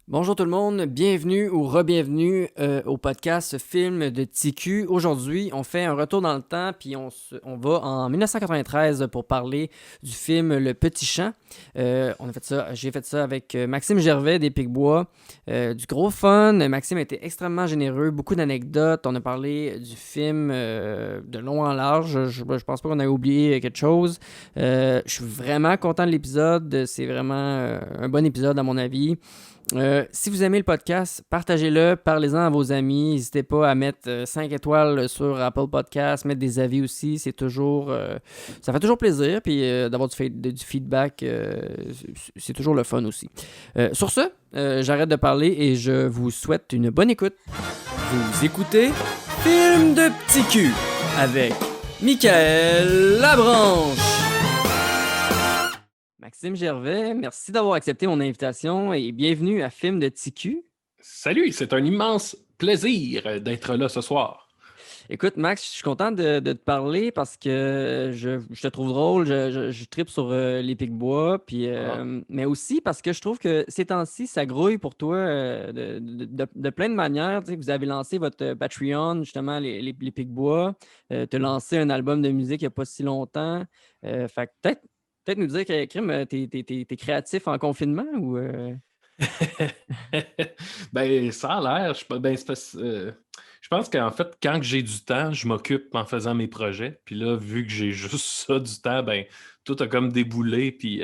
Bonjour tout le monde, bienvenue ou re-bienvenue au podcast Film de TQ. Aujourd'hui, on fait un retour dans le temps, puis on va en 1993 pour parler du film Le Petit Champ. J'ai fait ça avec Maxime Gervais des Picbois. Du gros fun, Maxime était extrêmement généreux, beaucoup d'anecdotes. On a parlé du film de long en large. Je pense pas qu'on a oublié quelque chose. Je suis vraiment content de l'épisode. C'est vraiment un bon épisode à mon avis. Si vous aimez le podcast, partagez-le, parlez-en à vos amis. N'hésitez pas à mettre 5 étoiles sur Apple Podcast, mettre des avis aussi. Ça fait toujours plaisir. Puis d'avoir du feedback, c'est toujours le fun aussi. Sur ce, j'arrête de parler et je vous souhaite une bonne écoute. Vous écoutez Film de Petit Cul avec Michael Labranche. Maxime Gervais, merci d'avoir accepté mon invitation et bienvenue à Film de TQ. Salut, c'est un immense plaisir d'être là ce soir. Écoute, Max, je suis content de te parler parce que je te trouve drôle, je trippe sur les Picbois, puis, Ah. mais aussi parce que je trouve que ces temps-ci, ça grouille pour toi de plein de manières. Tu sais, vous avez lancé votre Patreon, justement, les Picbois. Tu as lancé un album de musique il n'y a pas si longtemps. Fait que peut-être nous dire que, Crime, t'es créatif en confinement ou... Ben, ça a l'air. Je pense qu'en fait, quand que j'ai du temps, je m'occupe en faisant mes projets. Puis là, vu que j'ai juste ça du temps, ben, tout a comme déboulé. Puis,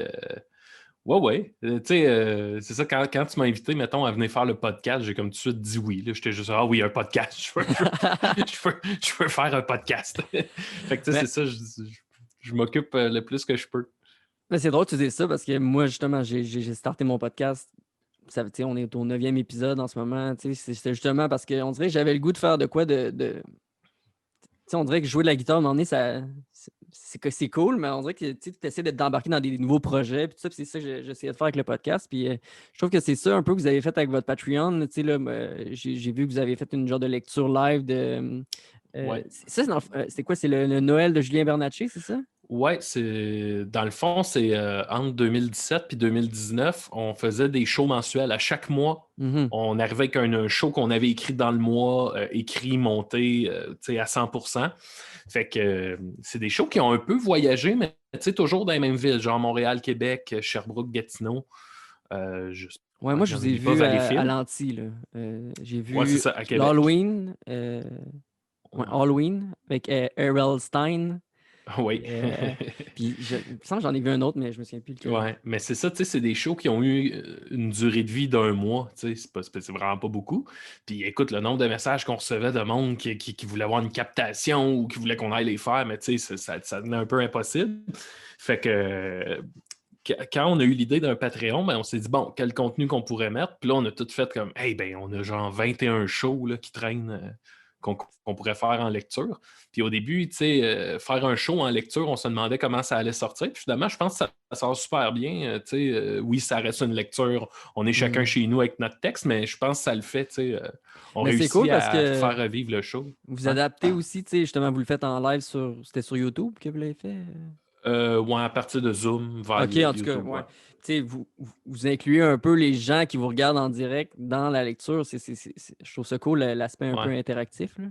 ouais. Tu sais, c'est ça, quand tu m'as invité, mettons, à venir faire le podcast, j'ai comme tout de suite dit oui. Là, j'étais juste, ah oui, un podcast. Je veux faire un podcast. Fait que, tu sais, Mais c'est ça, je m'occupe le plus que je peux. Mais c'est drôle que tu dises ça parce que moi, justement, j'ai starté mon podcast. Ça, tu sais, on est au 9e épisode en ce moment. Tu sais, c'est justement parce qu'on dirait que j'avais le goût de faire de quoi de... Tu sais, on dirait que jouer de la guitare, à un moment donné, c'est cool, mais on dirait que tu essaies d'embarquer dans des nouveaux projets. Puis tout ça, puis c'est ça que j'essayais de faire avec le podcast. Puis je trouve que c'est ça un peu que vous avez fait avec votre Patreon. Tu sais, là, j'ai vu que vous avez fait une genre de lecture live de. Ouais. C'est quoi? C'est le Noël de Julien Bernatchez, c'est ça? Ouais, dans le fond, c'est entre 2017 et 2019, on faisait des shows mensuels. À chaque mois, Mhm. on arrivait avec un show qu'on avait écrit dans le mois, écrit, monté, tu sais, à 100%. Fait que c'est des shows qui ont un peu voyagé, mais tu sais, toujours dans les mêmes villes, genre Montréal, Québec, Sherbrooke, Gatineau. Ouais, Ouais, moi, je j'en vous ai oublie pas vu à Valleyfield. l'Anti, là. J'ai Ouais, c'est vu ça, à Québec. l'Halloween, ouais, Ouais. Halloween avec Errol Stein. Oui. Puis, il me semble que j'en ai vu un autre, mais je me souviens plus lequel. Ouais, mais c'est ça, tu sais, c'est des shows qui ont eu une durée de vie d'1 mois, tu sais, c'est vraiment pas beaucoup. Puis écoute, le nombre de messages qu'on recevait de monde qui voulait avoir une captation ou qui voulait qu'on aille les faire, mais tu sais, ça devenait un peu impossible. Fait que quand on a eu l'idée d'un Patreon, ben, on s'est dit, bon, quel contenu qu'on pourrait mettre? Puis là, on a tout fait comme, hey, ben, on a genre 21 shows là, qui traînent, qu'on pourrait faire en lecture. Puis au début, tu sais, faire un show en lecture, on se demandait comment ça allait sortir. Puis finalement, je pense que ça sort super bien. Tu sais, oui, ça reste une lecture. On est chacun Mhm. chez nous avec notre texte, mais je pense que ça le fait. Tu sais, on Mais c'est cool réussit parce à que faire revivre le show. vous Ouais. adaptez aussi, tu sais, justement, vous le faites en live C'était sur YouTube que vous l'avez fait? Ouais, à partir de Zoom vers OK, en tout cas, YouTube. Ouais. ouais. Tu sais, vous incluez un peu les gens qui vous regardent en direct dans la lecture. Je trouve ça cool, l'aspect un peu Ouais. interactif, là.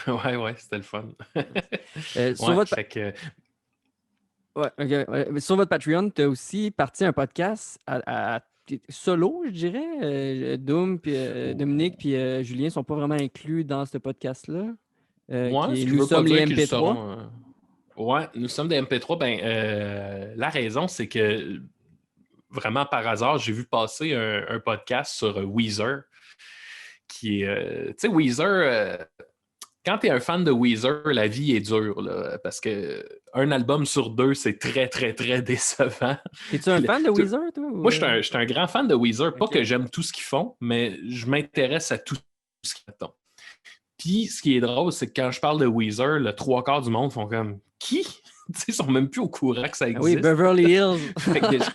Ouais, c'était le fun. Sur Ouais, votre, fait que. Ouais, ok, ouais. Mais sur votre Patreon, tu as aussi parti un podcast solo, je dirais. Doom, puis Dominique, puis Julien sont pas vraiment inclus dans ce podcast-là, Ouais, qui ce est qui Nous veut pas sommes les dire qu'ils MP3. seront. Ouais, nous sommes des MP3. Ben, la raison, c'est que vraiment par hasard, j'ai vu passer un podcast sur Weezer qui est. Tu sais, Weezer, quand tu es un fan de Weezer, la vie est dure, là, parce que un album sur deux, c'est très, très, très décevant. T'es-tu un Puis, fan de Weezer, toi? moi, je suis un grand fan de Weezer. Pas que Ok. j'aime tout ce qu'ils font, mais je m'intéresse à tout ce qu'ils font. Puis, ce qui est drôle, c'est que quand je parle de Weezer, le trois quarts du monde font comme qui? Ils sont même plus au courant que ça Ah oui, existe. Beverly Hills. Fait que déjà,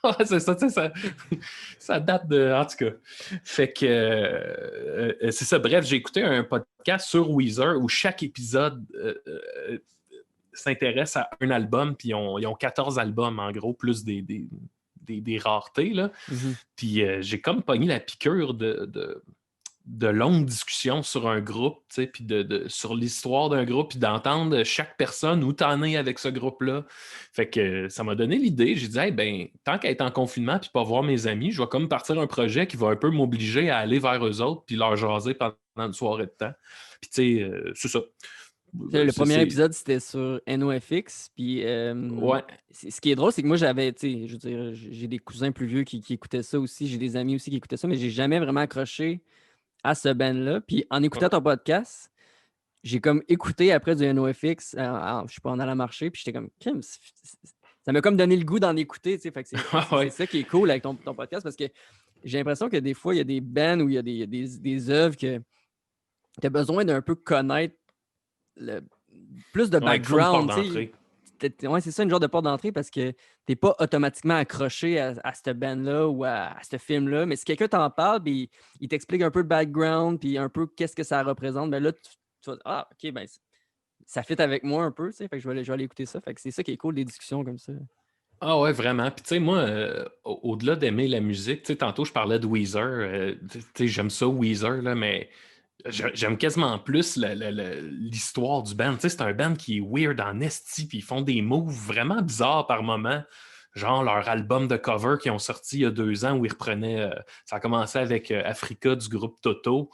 ouais, c'est ça, tu sais, ça date de. En tout cas. Fait que c'est ça. Bref, j'ai écouté un podcast sur Weezer où chaque épisode s'intéresse à un album, puis ils ont 14 albums en gros, plus des des raretés, là. Mhm. Puis j'ai comme pogné la piqûre de longues discussions sur un groupe, tu sais, puis sur l'histoire d'un groupe, puis d'entendre chaque personne où t'en es avec ce groupe-là. Fait que ça m'a donné l'idée. J'ai dit, hey, ben, tant qu'à être en confinement puis pas voir mes amis, je vais comme partir un projet qui va un peu m'obliger à aller vers eux autres puis leur jaser pendant une soirée de temps. Puis, tu sais, c'est ça. Le premier épisode, c'était sur NoFX. Puis, Ouais. ce qui est drôle, c'est que moi, j'avais, tu sais, je veux dire, j'ai des cousins plus vieux qui écoutaient ça aussi. J'ai des amis aussi qui écoutaient ça, mais j'ai jamais vraiment accroché à ce band-là. Puis, en écoutant ton podcast, j'ai comme écouté après du NoFX, je sais pas, en allant marcher, puis j'étais comme, Crime, ça m'a comme donné le goût d'en écouter, tu sais. Fait que c'est ça qui est cool avec ton podcast, parce que j'ai l'impression que des fois, il y a des bands ou il y a des œuvres que tu as besoin d'un peu connaître plus de Ouais, qu'il faut une porte background, tu d'entrée. sais. Ouais, c'est ça, une genre de porte d'entrée, parce que t'es pas automatiquement accroché à cette band-là ou à ce film-là, mais si quelqu'un t'en parle, puis il t'explique un peu le background, puis un peu qu'est-ce que ça représente, ben là, tu vas dire, ah, OK, ben ça fit avec moi un peu, tu sais, fait que je vais aller écouter ça. Fait que c'est ça qui est cool, des discussions comme ça. Ah ouais, vraiment. Puis tu sais, moi, au-delà d'aimer la musique, tu sais, tantôt je parlais de Weezer. Tu sais, j'aime ça, Weezer, là, mais j'aime quasiment plus l'histoire du band. Tu sais, c'est un band qui est weird en esti, puis ils font des moves vraiment bizarres par moment. Genre leur album de cover qu'ils ont sorti il y a 2 ans où ils reprenaient. Ça a commencé avec Africa du groupe Toto.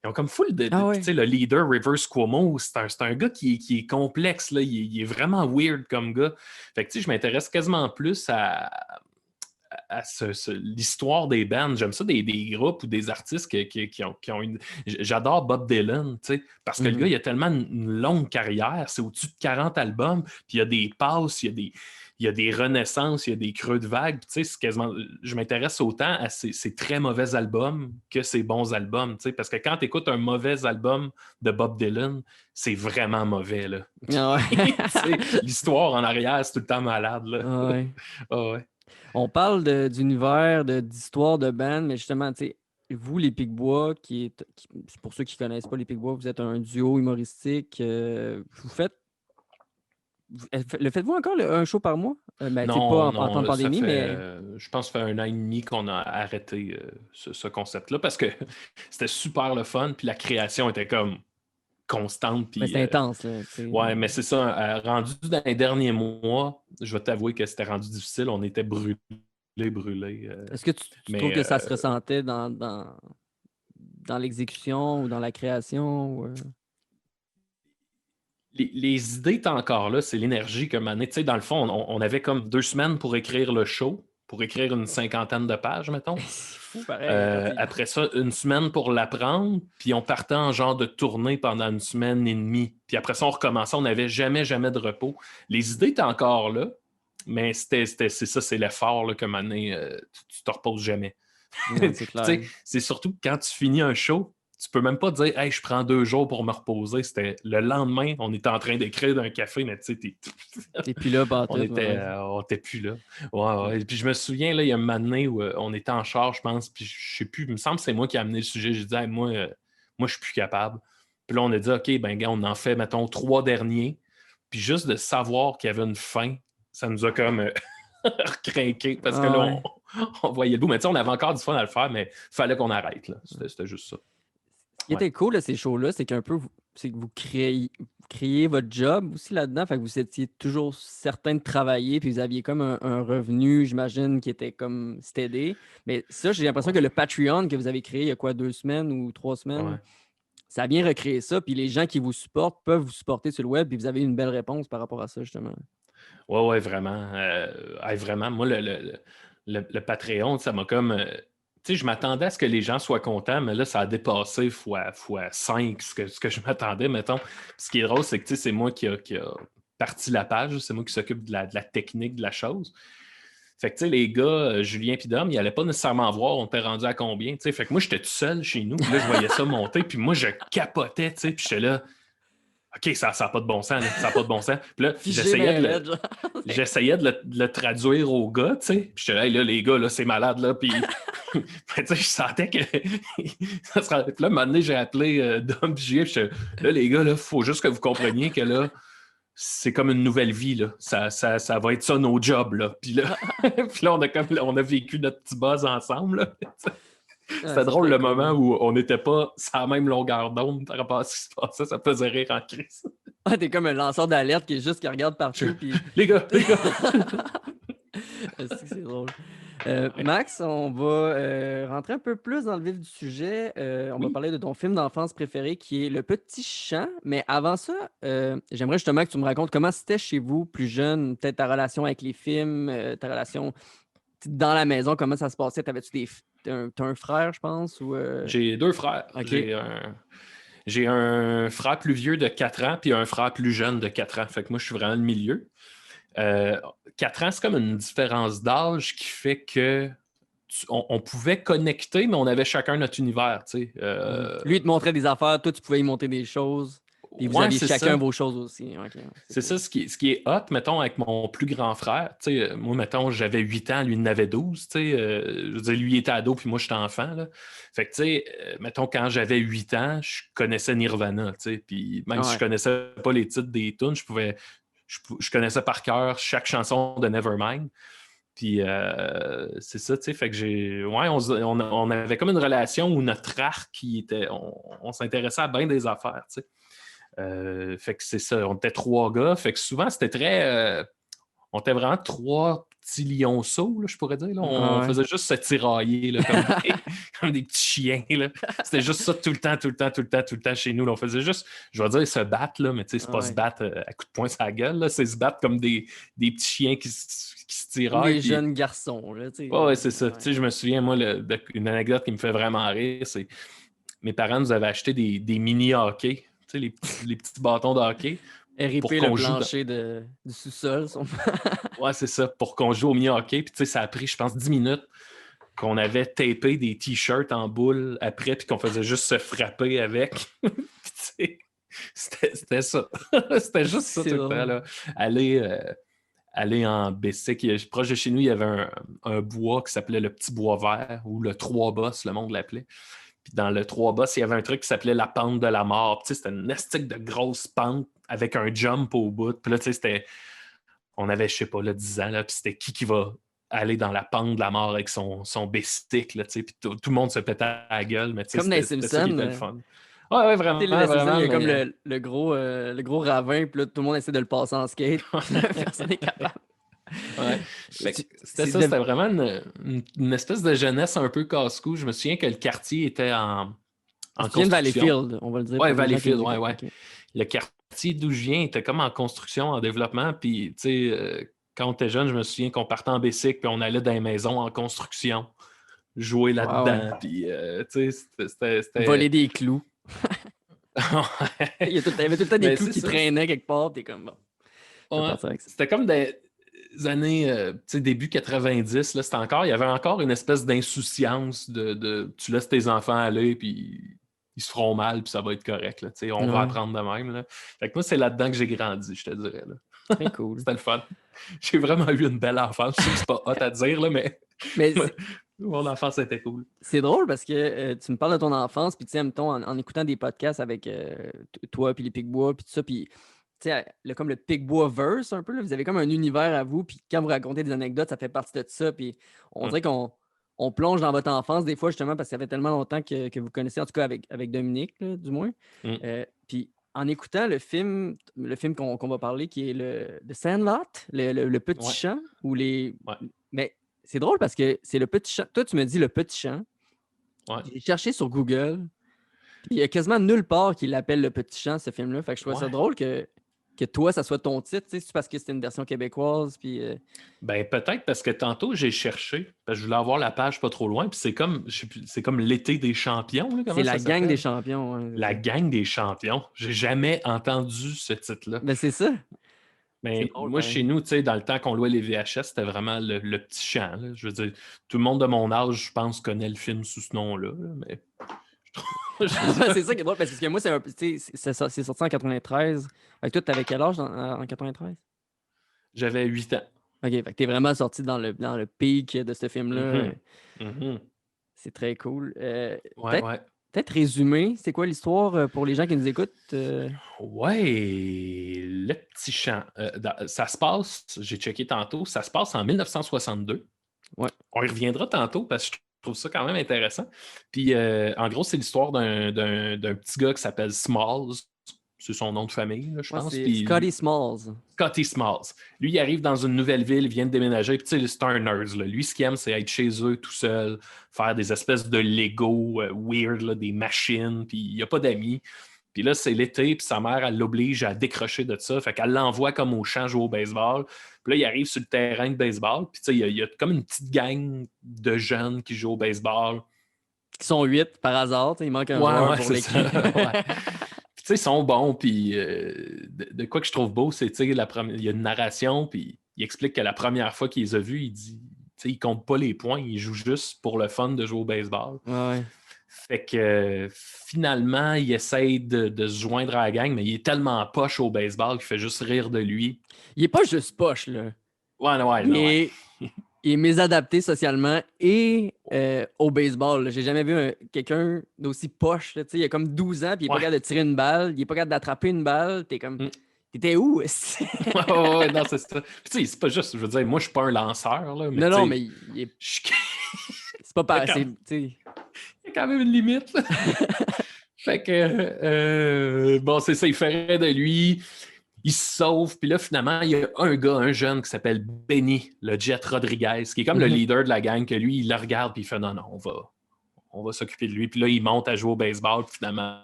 Ils ont comme full de. Ah Puis, tu ouais. sais, le leader, Rivers Cuomo, c'est un gars qui est complexe, là. Il est vraiment weird comme gars. Fait que, tu sais, je m'intéresse quasiment plus à l'histoire des bands. J'aime ça des groupes ou des artistes qui ont une. J'adore Bob Dylan, tu sais, parce que le gars, Mhm. il a tellement une longue carrière, c'est au-dessus de 40 albums, puis il y a des passes, il y a des renaissances, il y a des creux de vague. Tu sais, c'est quasiment. Je m'intéresse autant à ces très mauvais albums que ces bons albums, tu sais, parce que quand tu écoutes un mauvais album de Bob Dylan, c'est vraiment mauvais, là. Ah ouais. Tu sais, l'histoire en arrière, c'est tout le temps malade, là. Ah ouais. Ah ouais. On parle d'univers, d'histoire de band, mais justement, tu sais, vous, les Picbois, pour ceux qui ne connaissent pas les Picbois, vous êtes un duo humoristique. Vous faites. Le faites-vous encore un show par mois? Ben, tu sais, pas Non, en temps de non, ça pandémie, fait, mais je pense, que ça fait 1 an et demi qu'on a arrêté ce concept-là parce que c'était super le fun, puis la création était comme constante, puis c'est intense, là, tu sais. ouais, mais c'est ça, rendu dans les derniers mois, je vais t'avouer que c'était rendu difficile, on était brûlés, Est-ce que tu trouves mais que ça se ressentait dans l'exécution ou dans la création? les idées étaient encore là, c'est l'énergie que mané. Tu sais, dans le fond, on avait comme 2 semaines pour écrire le show, pour écrire une cinquantaine de pages, mettons. C'est fou, pareil. Après ça, 1 semaine pour l'apprendre, puis on partait en genre de tournée pendant 1 semaine et demie. Puis après ça, on recommençait, on n'avait jamais, jamais de repos. Les idées étaient encore là, mais c'est ça, c'est l'effort là, que mané, tu te reposes jamais. Non, c'est Tu sais, clair. c'est surtout que quand tu finis un show, tu peux même pas dire hey, je prends 2 jours pour me reposer. C'était le lendemain, on était en train d'écrire d'un café, mais tu sais, Et puis là, on tout, était, ouais. on était plus là. Ouais, ouais. Puis je me souviens, là, il y a un moment donné où on était en charge, je pense, puis je sais plus, il me semble que c'est moi qui ai amené le sujet. J'ai dit hey, moi, je suis plus capable. Puis là, on a dit OK, ben gars, on en fait, mettons, 3 derniers. Puis juste de savoir qu'il y avait une fin, ça nous a comme recrinqué parce que Ah là, ouais. on voyait le bout. Mais tu sais, on avait encore du fun à le faire, mais il fallait qu'on arrête. Là. C'était juste ça. Ce qui Ouais. était cool de ces shows-là, c'est qu'un peu, c'est que vous créez votre job aussi là-dedans. Fait que vous étiez toujours certain de travailler, puis vous aviez comme un revenu, j'imagine, qui était comme steady. Mais ça, j'ai l'impression Ouais. que le Patreon que vous avez créé il y a quoi, 2 semaines ou 3 semaines, Ouais. ça a bien recréé ça. Puis les gens qui vous supportent peuvent vous supporter sur le web, puis vous avez une belle réponse par rapport à ça, justement. Ouais, vraiment. Vraiment, moi, le Patreon, ça m'a comme. Tu sais, je m'attendais à ce que les gens soient contents, mais là, ça a dépassé fois 5 ce que je m'attendais, mettons. Ce qui est drôle, c'est que tu sais, c'est moi qui a parti la page, c'est moi qui s'occupe de la technique de la chose. Fait que, tu sais, les gars, Julien et Dom, ils n'allaient pas nécessairement voir on était rendu à combien, tu sais. Fait que moi, j'étais tout seul chez nous, puis là, je voyais ça monter, puis moi, je capotais, tu sais, puis j'étais là, OK, ça n'a pas de bon sens, là, ça n'a pas de bon sens. Puis là, Figé, ben raide, genre. j'essayais de le traduire aux gars, tu sais. Puis j'étais là, hey, là, les gars, là, c'est malade, là. Puis, tu sais, je sentais que. ça sera... Puis là, un moment donné, j'ai appelé Dom et Julien, puis j'étais là, les gars, là, il faut juste que vous compreniez que là, c'est comme une nouvelle vie, là. Ça va être ça, nos jobs, là. Puis là, puis là on a vécu notre petit buzz ensemble, là. C'était drôle le moment où on n'était pas sur la même longueur d'onde par rapport à ce qui se passait. Ça faisait rire en crise. Ah, t'es comme un lanceur d'alerte qui est juste qui regarde partout. Puis... les gars! C'est drôle. Max, on va rentrer un peu plus dans le vif du sujet. On va parler de ton film d'enfance préféré qui est Le Petit Champ. Mais avant ça, j'aimerais justement que tu me racontes comment c'était chez vous, plus jeune, peut-être ta relation avec les films, ta relation dans la maison, comment ça se passait? T'as un frère, je pense? Ou, J'ai 2 frères. Okay. J'ai un frère plus vieux de 4 ans puis un frère plus jeune de 4 ans. Fait que moi, je suis vraiment le milieu. 4 ans, c'est comme une différence d'âge qui fait que on pouvait connecter, mais on avait chacun notre univers. Lui, il te montrait des affaires, toi, tu pouvais y montrer des choses. Puis vous aviez chacun vos choses aussi. Okay, c'est ça, ce qui est hot, mettons, avec mon plus grand frère. Moi, mettons, j'avais 8 ans, lui, il en avait 12. Je veux dire, lui, il était ado, puis moi, j'étais enfant. Là. Fait que, mettons, quand j'avais 8 ans, je connaissais Nirvana. Puis même si je connaissais pas les titres des tunes, je connaissais par cœur chaque chanson de Nevermind. Puis c'est ça, tu sais, fait que on avait comme une relation où notre arc, on s'intéressait à bien des affaires, tu sais. Fait que c'est ça, on était 3 gars, fait que souvent c'était très... on était vraiment 3 petits lionceaux, là, je pourrais dire. Là. On faisait juste se tirailler là, comme des petits chiens. Là. C'était juste ça tout le temps chez nous. Là. On faisait juste, je vais dire, se battre, là, mais c'est pas se battre à coups de poing sur la gueule, là, c'est se battre comme des petits chiens qui se tiraillent. Des jeunes garçons. Là, ouais, c'est ça. Je me souviens, moi, une anecdote qui me fait vraiment rire, c'est mes parents nous avaient acheté des mini-hockey, les petits bâtons de hockey. RIP le plancher du sous-sol. Ouais, c'est ça, pour qu'on joue au mini-hockey. Puis, ça a pris, je pense, 10 minutes qu'on avait tapé des t-shirts en boule après, puis qu'on faisait juste se frapper avec. C'était ça. C'était juste ça tout le temps. Là. Aller en bicycle. Proche de chez nous, il y avait un bois qui s'appelait le Petit Bois Vert, ou le Trois-Bosses, le monde l'appelait. Puis dans le Trois-Bosses, il y avait un truc qui s'appelait la pente de la mort. C'était une estique de grosse pente avec un jump au bout. Puis là, c'était... On avait, je sais pas, là, 10 ans, là, puis c'était qui va aller dans la pente de la mort avec son bicycle, puis tout le monde se pétait à la guule. Mais comme dans les Simpsons. Simpsons. Le fun. Ouais, vraiment. Vraiment, il y a comme le gros ravin, puis là, tout le monde essaie de le passer en skate. Personne n'est capable. Ouais. C'était vraiment une espèce de jeunesse un peu casse-cou. Je me souviens que le quartier était en construction. Valleyfield, on va le dire. Ouais, Valleyfield, ouais. Okay. Le quartier d'où je viens était comme en construction, en développement. Puis, tu sais, quand on était jeune, je me souviens qu'on partait en bicycle, puis on allait dans les maisons en construction, jouer là-dedans. Puis, tu sais, c'était... Voler des clous. Il y avait tout le temps des clous qui traînaient quelque part, t'es comme bon. Ouais. C'était comme des années, début 90, là, il y avait encore une espèce d'insouciance de tu laisses tes enfants aller, puis ils se feront mal, puis ça va être correct. Là, on va apprendre de même. Là. Fait que moi, c'est là-dedans que j'ai grandi, je te dirais. Là. Très cool. C'était le fun. J'ai vraiment eu une belle enfance. Je sais que c'est pas hot à dire, là, mais mon enfance était cool. C'est drôle parce que tu me parles de ton enfance, puis tu sais, mettons, en écoutant des podcasts avec toi, puis les Picbois, puis tout ça, puis tu sais, comme le Picbois-verse un peu, là, vous avez comme un univers à vous, puis quand vous racontez des anecdotes, ça fait partie de ça, puis on dirait qu'on plonge dans votre enfance des fois, justement, parce que ça fait tellement longtemps que vous connaissez, en tout cas avec Dominique, là, du moins. Puis en écoutant le film qu'on va parler, qui est le Sandlot, le Petit Champ, ou les... Ouais. Mais c'est drôle parce que c'est le Petit Champ. Toi, tu me dis le Petit Champ. Ouais. J'ai cherché sur Google, puis il y a quasiment nulle part qui l'appelle le Petit Champ, ce film-là. Fait que je trouve ça drôle que toi, ça soit ton titre. C'est parce que c'était une version québécoise. Puis, ben, peut-être parce que tantôt, j'ai cherché. Parce que je voulais avoir la page pas trop loin. Puis c'est comme l'été des champions. Là, c'est la gang des champions. Hein, la gang des champions. J'ai jamais entendu ce titre-là. Ben, c'est ça. Mais moi, chez nous, dans le temps qu'on louait les VHS, c'était vraiment le Petit Champ. Là. Je veux dire, tout le monde de mon âge, je pense, connaît le film sous ce nom-là. Mais... c'est ça qui est drôle, parce que moi, c'est sorti en 93. Fait que toi, t'avais quel âge en 93? J'avais 8 ans. OK, fait que t'es vraiment sorti dans le pic de ce film-là. Mm-hmm. C'est très cool. Ouais. peut-être résumer, c'est quoi l'histoire pour les gens qui nous écoutent? Ouais, le petit champ. Ça se passe, j'ai checké tantôt, ça se passe en 1962. Ouais. On y reviendra tantôt parce que je trouve ça quand même intéressant. Puis, en gros, c'est l'histoire d'un petit gars qui s'appelle Smalls. C'est son nom de famille, là, je Ouais, pense. c'est Puis, Scotty Smalls. Scotty Smalls. Lui, il arrive dans une nouvelle ville, il vient de déménager. Puis, tu sais, c'est un nerd. Là. Lui, ce qu'il aime, c'est être chez eux tout seul, faire des espèces de Lego weird, là, des machines. Puis, il n'y a pas d'amis. Puis là, c'est l'été, puis sa mère, elle l'oblige à décrocher de ça. Fait qu'elle l'envoie comme au champ jouer au baseball. Puis là, il arrive sur le terrain de baseball. Puis, tu sais, il y a comme une petite gang de jeunes qui jouent au baseball. Qui sont 8 par hasard. Il manque un joueur Ouais, pour c'est l'équipe. ça. Ouais. Puis, tu sais, ils sont bons. Puis, de quoi que je trouve beau, c'est, tu sais, il y a une narration. Puis, il explique que la première fois qu'il les a vus, il dit, tu sais, il compte pas les points. Il joue juste pour le fun de jouer au baseball. Ouais. Fait que finalement, il essaye de se joindre à la gang, mais il est tellement poche au baseball qu'il fait juste rire de lui. Il est pas juste poche, là. Ouais, Il là, ouais. est, il est mésadapté socialement et au baseball. Là. J'ai jamais vu quelqu'un d'aussi poche. Là. Il a comme 12 ans, puis il est pas Ouais. capable de tirer une balle, il est pas capable d'attraper une balle. T'es comme, Mm. t'étais où? esti? Ouais, non, c'est ça. Puis, tu sais, c'est pas juste, je veux dire, moi, je suis pas un lanceur, là, mais Non, tu non, sais, mais je- c'est pas il y a pareil. il y a quand même une limite. Là. Fait que, bon, c'est ça, il ferait de lui. Il se sauve, puis là, finalement, il y a un gars, un jeune qui s'appelle Benny, le Jet Rodriguez, qui est comme le leader de la gang, que lui, il le regarde, puis il fait non, on va s'occuper de lui. Puis là, il monte à jouer au baseball, puis finalement,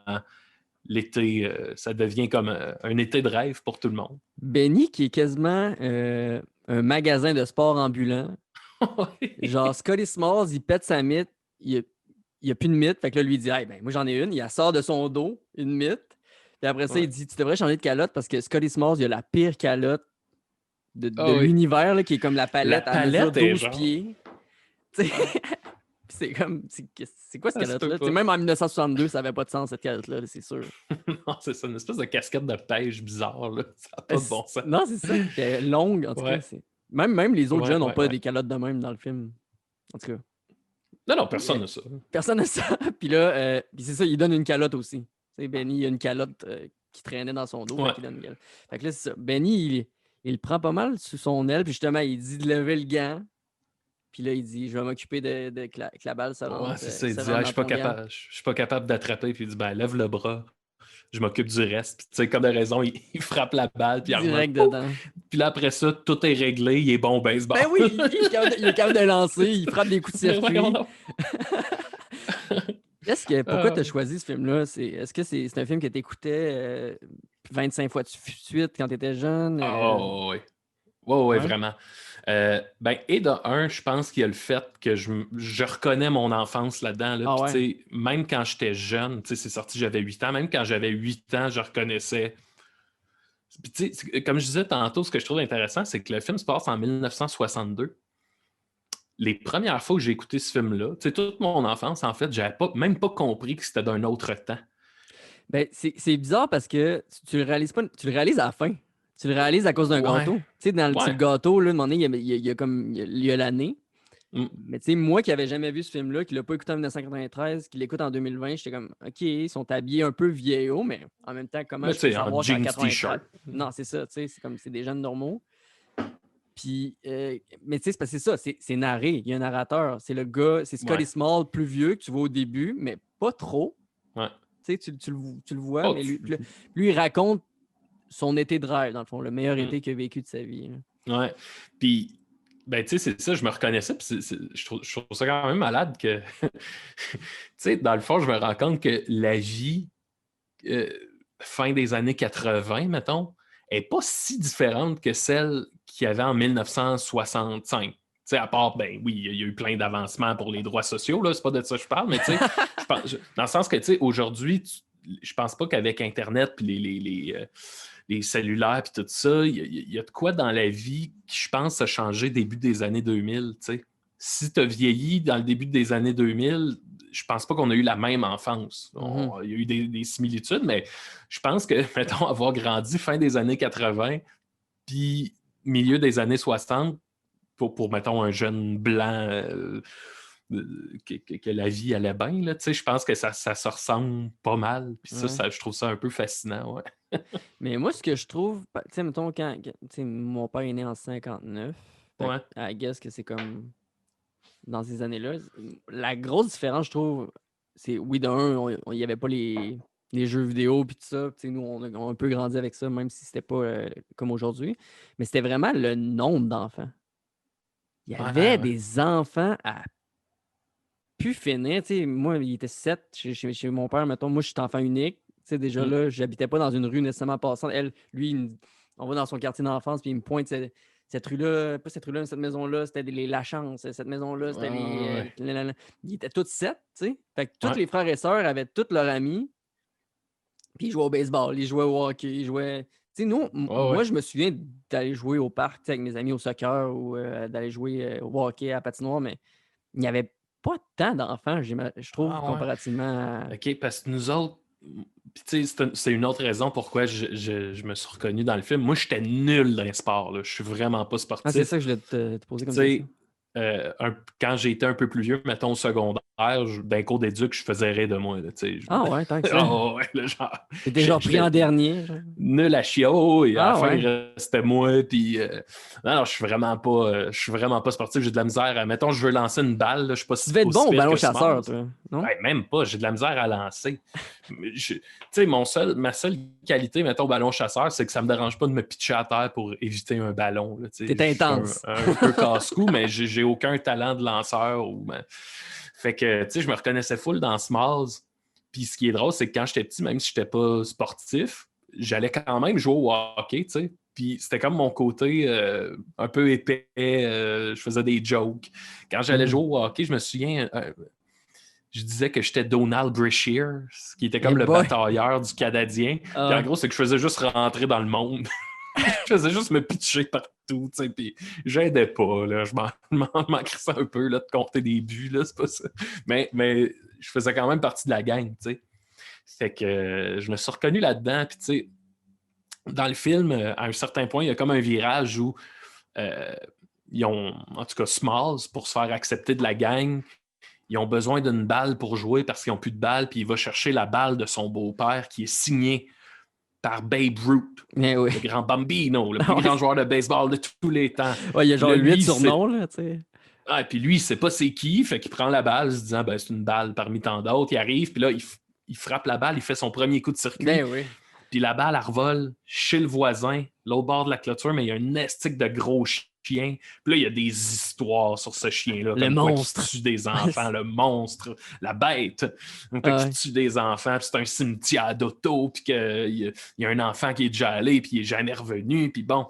l'été, ça devient comme un été de rêve pour tout le monde. Benny, qui est quasiment un magasin de sport ambulant. Genre, Scotty Smalls, il pète sa mythe, il n'y a plus de mythe. Fait que là, lui, il dit, hey, ben, moi, j'en ai une. Il la sort de son dos, une mythe. Puis après ça, Ouais. il dit, tu devrais changer de calotte parce que Scotty Smalls, il a la pire calotte de Oui. l'univers, là, qui est comme la La palette à mesure palette est 12 genre. pieds. Tu sais, Ouais, puis c'est comme, c'est quoi cette ça se peut calotte-là? Tu sais, pas. même en 1962, ça n'avait pas de sens, cette calotte-là, c'est sûr. Non, c'est ça, une espèce de casquette de pêche bizarre, là. Ça n'a pas de bon sens. Non, c'est ça. Puis elle est longue, en tout cas. Ouais, Même les autres jeunes n'ont pas ouais. des calottes de même dans le film. En tout cas. Non, Puis, personne n'a ça. personne n'a ça. Puis là, puis c'est ça, il donne une calotte aussi. Tu sais, Benny, il a une calotte qui traînait dans son dos. Ouais. Fait qu'il donne une calotte. Fait que là, c'est ça. Benny, il le prend pas mal sous son aile. Puis justement, il dit de lever le gant. Puis là, il dit, je vais m'occuper que la balle Ouais, c'est ça. Il se dit, rentre ah, dans ton gant. je suis pas capable d'attraper. Puis il dit, ben, lève le bras. Je m'occupe du reste. Puis, tu sais, comme de raison, il frappe la balle. Puis il remonte. Direct dedans. Puis là, après ça, tout est réglé. Il est bon au baseball. Ben oui, il est capable de lancer. Il frappe des coups de Mais circuit. voyons donc. Pourquoi tu as choisi ce film-là? Est-ce que c'est un film que tu écoutais 25 fois de suite quand tu étais jeune? Oh, oui. Oui, Ouais? vraiment. Et de un, je pense qu'il y a le fait que je reconnais mon enfance là-dedans. Là. Ah Puis, ouais? tu sais, même quand j'étais jeune, tu sais, c'est sorti, j'avais 8 ans. Même quand j'avais 8 ans, je reconnaissais. Puis, tu sais, comme je disais tantôt, ce que je trouve intéressant, c'est que le film se passe en 1962. Les premières fois que j'ai écouté ce film-là, tu sais, toute mon enfance, en fait, j'avais même pas compris que c'était d'un autre temps. Ben, c'est bizarre parce que tu le réalises pas, tu le réalises à la fin. Tu le réalises à cause d'un Ouais, gâteau. Tu sais, sur ouais. le gâteau, là, à un moment donné, il y a comme il y a l'année. Mm. Mais tu sais, moi qui n'avais jamais vu ce film-là, qui ne l'a pas écouté en 1993, qui l'écoute en 2020, j'étais comme, OK, ils sont habillés un peu vieillots, mais en même temps, comment Mais je tu peux sais, en savoir qu'en jeans 93? t-shirt. Non, c'est ça, tu sais, c'est comme, c'est des jeunes normaux. Puis, mais tu sais, c'est parce que c'est ça, c'est narré, il y a un narrateur. C'est le gars, c'est Scotty Ouais. Small, plus vieux, que tu vois au début, mais pas trop. Ouais. Tu sais, tu le vois, Oh, mais lui, il raconte son été de rêve, dans le fond, le meilleur Mm. été qu'il a vécu de sa vie. Là. Ouais. Puis, ben, tu sais, c'est ça, je me reconnaissais. Puis je trouve ça quand même malade que, tu sais, dans le fond, je me rends compte que la vie, fin des années 80, mettons, est pas si différente que celle qu'il y avait en 1965. Tu sais, à part, ben oui, il y a eu plein d'avancements pour les droits sociaux, là, c'est pas de ça que je parle, mais tu sais, dans le sens que, tu sais, aujourd'hui, je pense pas qu'avec Internet puis les cellulaires puis tout ça, il y a de quoi dans la vie qui, je pense, a changé début des années 2000, tu sais. Si tu as vieilli dans le début des années 2000, je pense pas qu'on a eu la même enfance. Il y a eu des similitudes, mais je pense que, mettons, avoir grandi fin des années 80 puis milieu des années 60, pour mettons, un jeune blanc que la vie allait bien. Là. Je pense que ça se ressemble pas mal. Puis Ouais. je trouve ça un peu fascinant. Ouais. Mais moi, ce que je trouve, tu sais, mettons, tu sais, mon père est né en 59, fait que, Ouais. I guess que c'est comme dans ces années-là. La grosse différence, je trouve, c'est, oui, d'un, il n'y avait pas les jeux vidéo puis tout ça. Tu sais, nous, on a un peu grandi avec ça, même si c'était pas comme aujourd'hui. Mais c'était vraiment le nombre d'enfants. Il y Ouais, avait ouais. des enfants à pu finir. Tu sais, moi, il était 7 chez mon père, mettons. Moi, je suis enfant unique. Tu sais, déjà Mm. là, j'habitais pas dans une rue nécessairement passante. Lui, on va dans son quartier d'enfance, puis il me pointe cette rue-là, pas cette rue-là, mais cette maison-là, c'était La Chance. Cette maison-là, c'était Ouais, les. Ils étaient tous 7, tu sais. Fait que tous ouais. les frères et sœurs avaient tous leurs amis, puis ils jouaient au baseball, ils jouaient au hockey, ils jouaient. Tu sais, nous, Ouais, moi, ouais. je me souviens d'aller jouer au parc, tu sais, avec mes amis au soccer ou d'aller jouer au hockey à la patinoire, mais il n'y avait pas tant d'enfants, je trouve, Ah ouais. comparativement à. OK, parce que nous autres, puis tu sais, c'est une autre raison pourquoi je me suis reconnu dans le film. Moi, j'étais nul dans les sports. Là. Je suis vraiment pas Ah, c'est sportif. ça que je voulais te poser Tu comme question. sais, quand j'ai été un peu plus vieux, mettons au secondaire, d'un cours d'éduc, je faisais rire de moi. Là, tu sais. Ah ouais, tant que ça. Oh, ouais, là, genre, T'étais genre pris en j'étais dernier, genre. nul à chier. Oh, et à la Ah fin, il ouais. restait moi. Puis, non, je suis vraiment pas sportif. J'ai de la misère. Mettons, je veux lancer une balle. Là, je suis pas Tu devais être aussi bon au pire ballon que chasseur, Smalls. toi, non? Ouais, même pas, j'ai de la misère à lancer. Tu sais, ma seule qualité, mettons, au ballon chasseur, c'est que ça me dérange pas de me pitcher à terre pour éviter un ballon. Là, tu sais. T'étais Je suis intense. un peu casse-cou, mais j'ai aucun talent de lanceur. Fait que, tu sais, je me reconnaissais full dans Smalls. Puis ce qui est drôle, c'est que quand j'étais petit, même si j'étais pas sportif, j'allais quand même jouer au hockey, tu sais. Puis c'était comme mon côté un peu épais, je faisais des jokes. Quand j'allais jouer au hockey, je me souviens, je disais que j'étais Donald Brashear, qui était Eh comme le boy. batailleur du Canadien. Puis en Ah, gros, c'est que je faisais juste rentrer dans le monde. Je faisais juste me pitcher partout, tu sais, puis j'aidais pas, là. Je m'en crissais un peu, là, de compter des buts, là, c'est pas ça. Mais je faisais quand même partie de la gang, tu sais. Fait que je me suis reconnu là-dedans, puis tu sais, dans le film, à un certain point, il y a comme un virage où euh, ils ont, en tout cas, Smalls, pour se faire accepter de la gang, ils ont besoin d'une balle pour jouer parce qu'ils n'ont plus de balle, puis il va chercher la balle de son beau-père qui est signée par Babe Ruth, mais oui. le grand Bambino, le plus Ah ouais, grand joueur de baseball de tous les temps. ouais, il y a Puis genre là, 8 lui, c'est. surnoms, là, tu sais. Ah, puis lui, il sait pas c'est qui, fait qu'il prend la balle, se disant, ben, c'est une balle parmi tant d'autres. Il arrive, puis là, il frappe la balle, il fait son premier coup de circuit, Ben oui. puis la balle, elle revole chez le voisin, l'autre bord de la clôture, mais il y a un estique de gros chien. Puis là, il y a des histoires sur ce chien-là, Le comme quoi qui monstre. tue des enfants, le monstre, la bête, comme quoi qui Ouais. tue des enfants, puis c'est un cimetière d'auto, puis qu'il y a un enfant qui est déjà allé, puis il est jamais revenu, puis bon.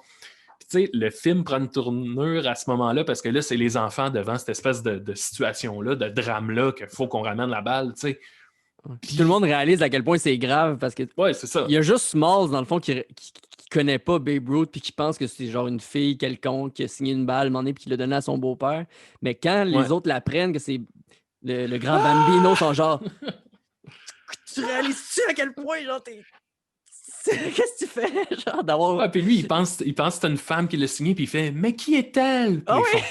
Puis tu sais, le film prend une tournure à ce moment-là, parce que là, c'est les enfants devant cette espèce de situation-là, de drame-là, qu'il faut qu'on ramène la balle, tu sais. Puis tout le Puis, monde réalise à quel point c'est grave parce que ouais, c'est il ça. y a juste Smalls, dans le fond, qui connaît pas Babe Ruth puis qui pense que c'est genre une fille quelconque qui a signé une balle, puis qui l'a donnée à son beau-père. Mais quand Ouais. les autres l'apprennent que c'est le grand Bambino, Ah! sont genre, tu réalises-tu à quel point, genre, t'es. Qu'est-ce que tu fais? Genre, d'avoir. Ouais, puis lui, il pense que c'est une femme qui l'a signé, puis il fait Mais qui est-elle? Puis Ah là, ils oui! font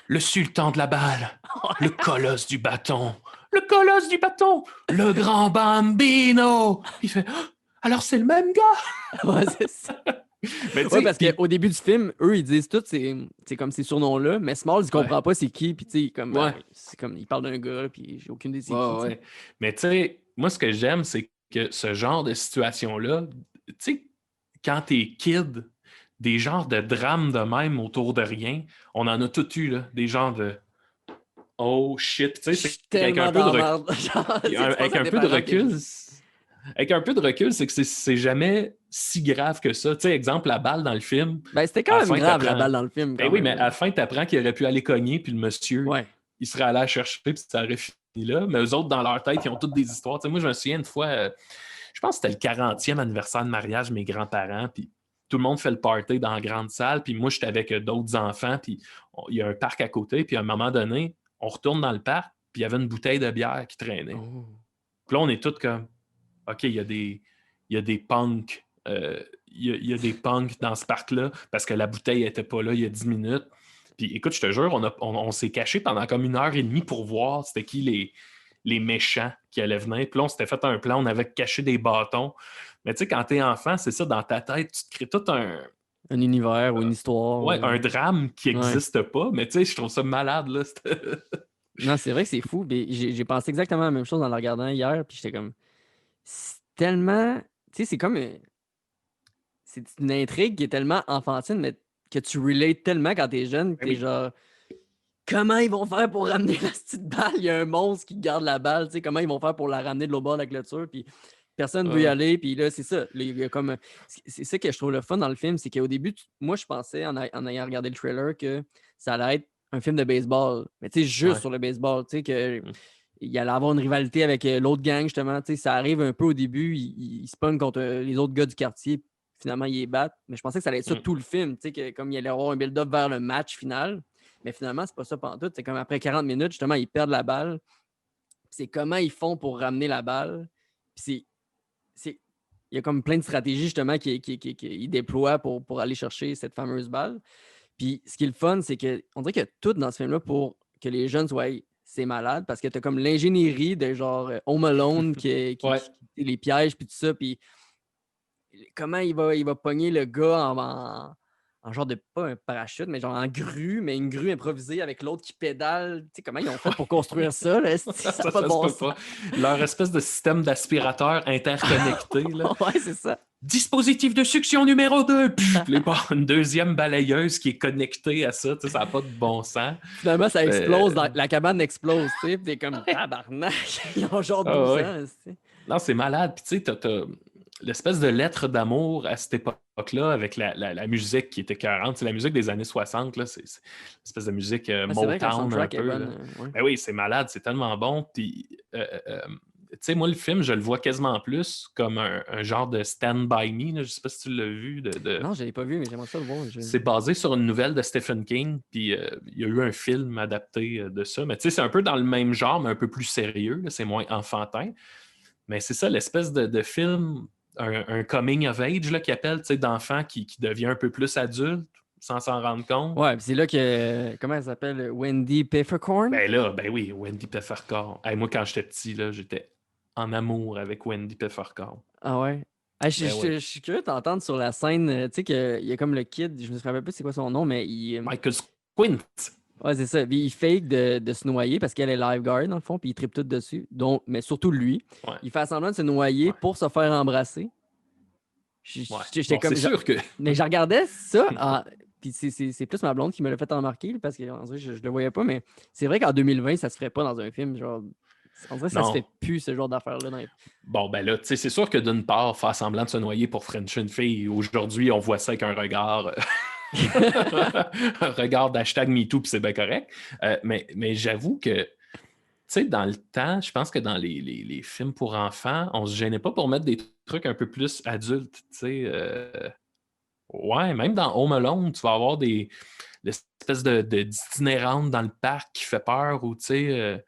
Le sultan de la balle, le colosse du bâton, le colosse du bâton, le grand Bambino. Puis il fait Alors c'est le même gars? Ouais, c'est ça. Mais tu Ouais, sais, parce qu'au début du film, eux, ils disent tout, c'est comme ces surnoms-là, mais Smalls, il ouais, comprend pas c'est qui, puis tu sais, comme, ouais, c'est comme, il parle d'un gars, puis j'ai aucune idée c'est qui, ouais, tu sais. ouais. Mais tu sais, moi, ce que j'aime, c'est que ce genre de situation-là, tu sais, quand t'es kid, des genres de drames de même autour de rien, on en a tout eu, là, des genres de Oh shit, tu sais, Je c'est suis qu'avec un tellement peu de dans la recul. merde. Genre, tu sais, tu penses Avec à un tes peu de parents, puis recul, avec un peu de recul, c'est que c'est jamais si grave que ça. Tu sais, exemple, la balle dans le film, ben, c'était à quand la même fin, grave, la t'apprends. balle dans le film, Ben quand oui, même, mais là. à la fin, t'apprends qu'il aurait pu aller cogner, puis le monsieur, Ouais. il serait allé la chercher, puis ça aurait fini là. Mais eux autres, dans leur tête, ils ont toutes des histoires. Tu sais, moi, je me souviens une fois, je pense que c'était le 40e anniversaire de mariage de mes grands-parents, puis tout le monde fait le party dans la grande salle, puis moi, j'étais avec d'autres enfants, puis il y a un parc à côté, puis à un moment donné, on retourne dans le parc, puis il y avait une bouteille de bière qui traînait. Oh. Puis là, on est tous comme, OK, il y a des punks. Il y a des punks dans ce parc-là parce que la bouteille n'était pas là il y a 10 minutes. Puis écoute, je te jure, on s'est caché pendant comme 1 heure et demie pour voir c'était qui les méchants qui allaient venir. Puis là, on s'était fait un plan, on avait caché des bâtons. Mais tu sais, quand t'es enfant, c'est ça, dans ta tête, tu te crées tout Un univers ou une histoire. ouais, un drame qui Ouais. n'existe pas. Mais tu sais, je trouve ça malade, là. Non, c'est vrai que c'est fou. Mais j'ai pensé exactement la même chose en le regardant hier. Puis j'étais comme. C'est tellement. Tu sais, c'est comme. C'est une intrigue qui est tellement enfantine, mais que tu relates tellement quand t'es jeune. Ben T'es oui. genre. Comment ils vont faire pour ramener la petite balle? Il y a un monstre qui garde la balle. Tu sais, comment ils vont faire pour la ramener de l'autre bord de la clôture? Puis personne ne veut y Ouais. aller. Puis là, c'est ça. Là, il y a comme... C'est ça que je trouve le fun dans le film. C'est qu'au début, moi, je pensais, en ayant regardé le trailer, que ça allait être un film de baseball. Mais tu sais, juste Ouais. sur le baseball. Tu sais, que Mm. il allait avoir une rivalité avec l'autre gang, justement. Tu sais, ça arrive un peu au début. Ils se pognent contre les autres gars du quartier. Finalement, ils les battent. Mais je pensais que ça allait être ça Mm. tout le film. Tu sais, que comme il allait avoir un build-up vers le match final. Mais finalement, c'est pas ça pantoute. C'est comme après 40 minutes, justement, ils perdent la balle. C'est comment ils font pour ramener la balle. Puis il y a comme plein de stratégies, justement, qu'ils déploient pour aller chercher cette fameuse balle. Puis ce qui est le fun, c'est qu'on dirait qu'il y a tout dans ce film-là pour que les jeunes soient hey, c'est malade parce que t'as comme l'ingénierie de genre Home Alone Ouais. les pièges puis tout ça. Puis comment il va pogner le gars en genre de, pas un parachute, mais genre en grue, mais une grue improvisée avec l'autre qui pédale. Tu sais, comment ils ont fait pour construire ça? Là? Ça n'a pas de Ça se bon peut sens. pas. Leur espèce de système d'aspirateur interconnecté, là. Ouais, c'est ça. Dispositif de succion numéro 2. Puis une deuxième balayeuse qui est connectée à ça. Tu sais, ça n'a pas de bon sens. Finalement, ça explose, Euh, la cabane explose, tu sais, puis t'es comme tabarnak, ils ont genre Ah 12 ouais. ans, tu sais. Non, c'est malade. Puis tu sais, t'as l'espèce de lettre d'amour à cette époque-là avec la musique qui était écœurante. C'est la musique des années 60, là. C'est l'espèce de musique Ah, c'est vrai que la Motown un soundtrack est peu, là. bonne. Ouais. Ben oui, c'est malade, c'est tellement bon. Puis, tu sais, moi, le film, je le vois quasiment plus comme un genre de Stand By Me, là. Je sais pas si tu l'as vu. Non, je l'ai pas vu, mais j'aimerais ça le voir. C'est basé sur une nouvelle de Stephen King, puis il y a eu un film adapté de ça. Mais tu sais, c'est un peu dans le même genre, mais un peu plus sérieux, là. C'est moins enfantin. Mais c'est ça, l'espèce de film, un coming of age là, qu'ils appellent, tu sais, d'enfant qui devient un peu plus adulte sans s'en rendre compte. Ouais, puis c'est là que, comment elle s'appelle? Wendy Peppercorn? Ben là, ben oui, Wendy Peppercorn. Hey, moi, quand j'étais petit, là, j'étais en amour avec Wendy Peppercorn. Ah ouais. Ah, Ben oui. je suis curieux de t'entendre sur la scène, tu sais qu'il y a comme le kid, je me souviens pas c'est quoi son nom, mais Michael Squint. ouais, c'est ça. Puis il fake de se noyer parce qu'elle est lifeguard, dans le fond, puis il tripe tout dessus. Donc, mais surtout lui. Ouais, Il fait semblant de se noyer ouais, pour se faire embrasser. ouais. J'étais Bon, c'est comme. sûr que. Mais je regardais ça. Puis c'est plus ma blonde qui me l'a fait remarquer là, parce que en vrai, je le voyais pas. Mais c'est vrai qu'en 2020, ça se ferait pas dans un film. Genre, on dirait que ça se fait Non. plus, ce genre d'affaires-là. Bon, ben là, tu sais, c'est sûr que d'une part, faire semblant de se noyer pour French une fille, aujourd'hui, on voit ça avec un regard. Un regard d'hashtag MeToo, puis c'est bien correct. Mais j'avoue que, tu sais, dans le temps, je pense que dans les films pour enfants, on se gênait pas pour mettre des trucs un peu plus adultes, tu sais. Ouais, même dans Home Alone, tu vas avoir l'espèce d'itinérante dans le parc qui fait peur ou, tu sais.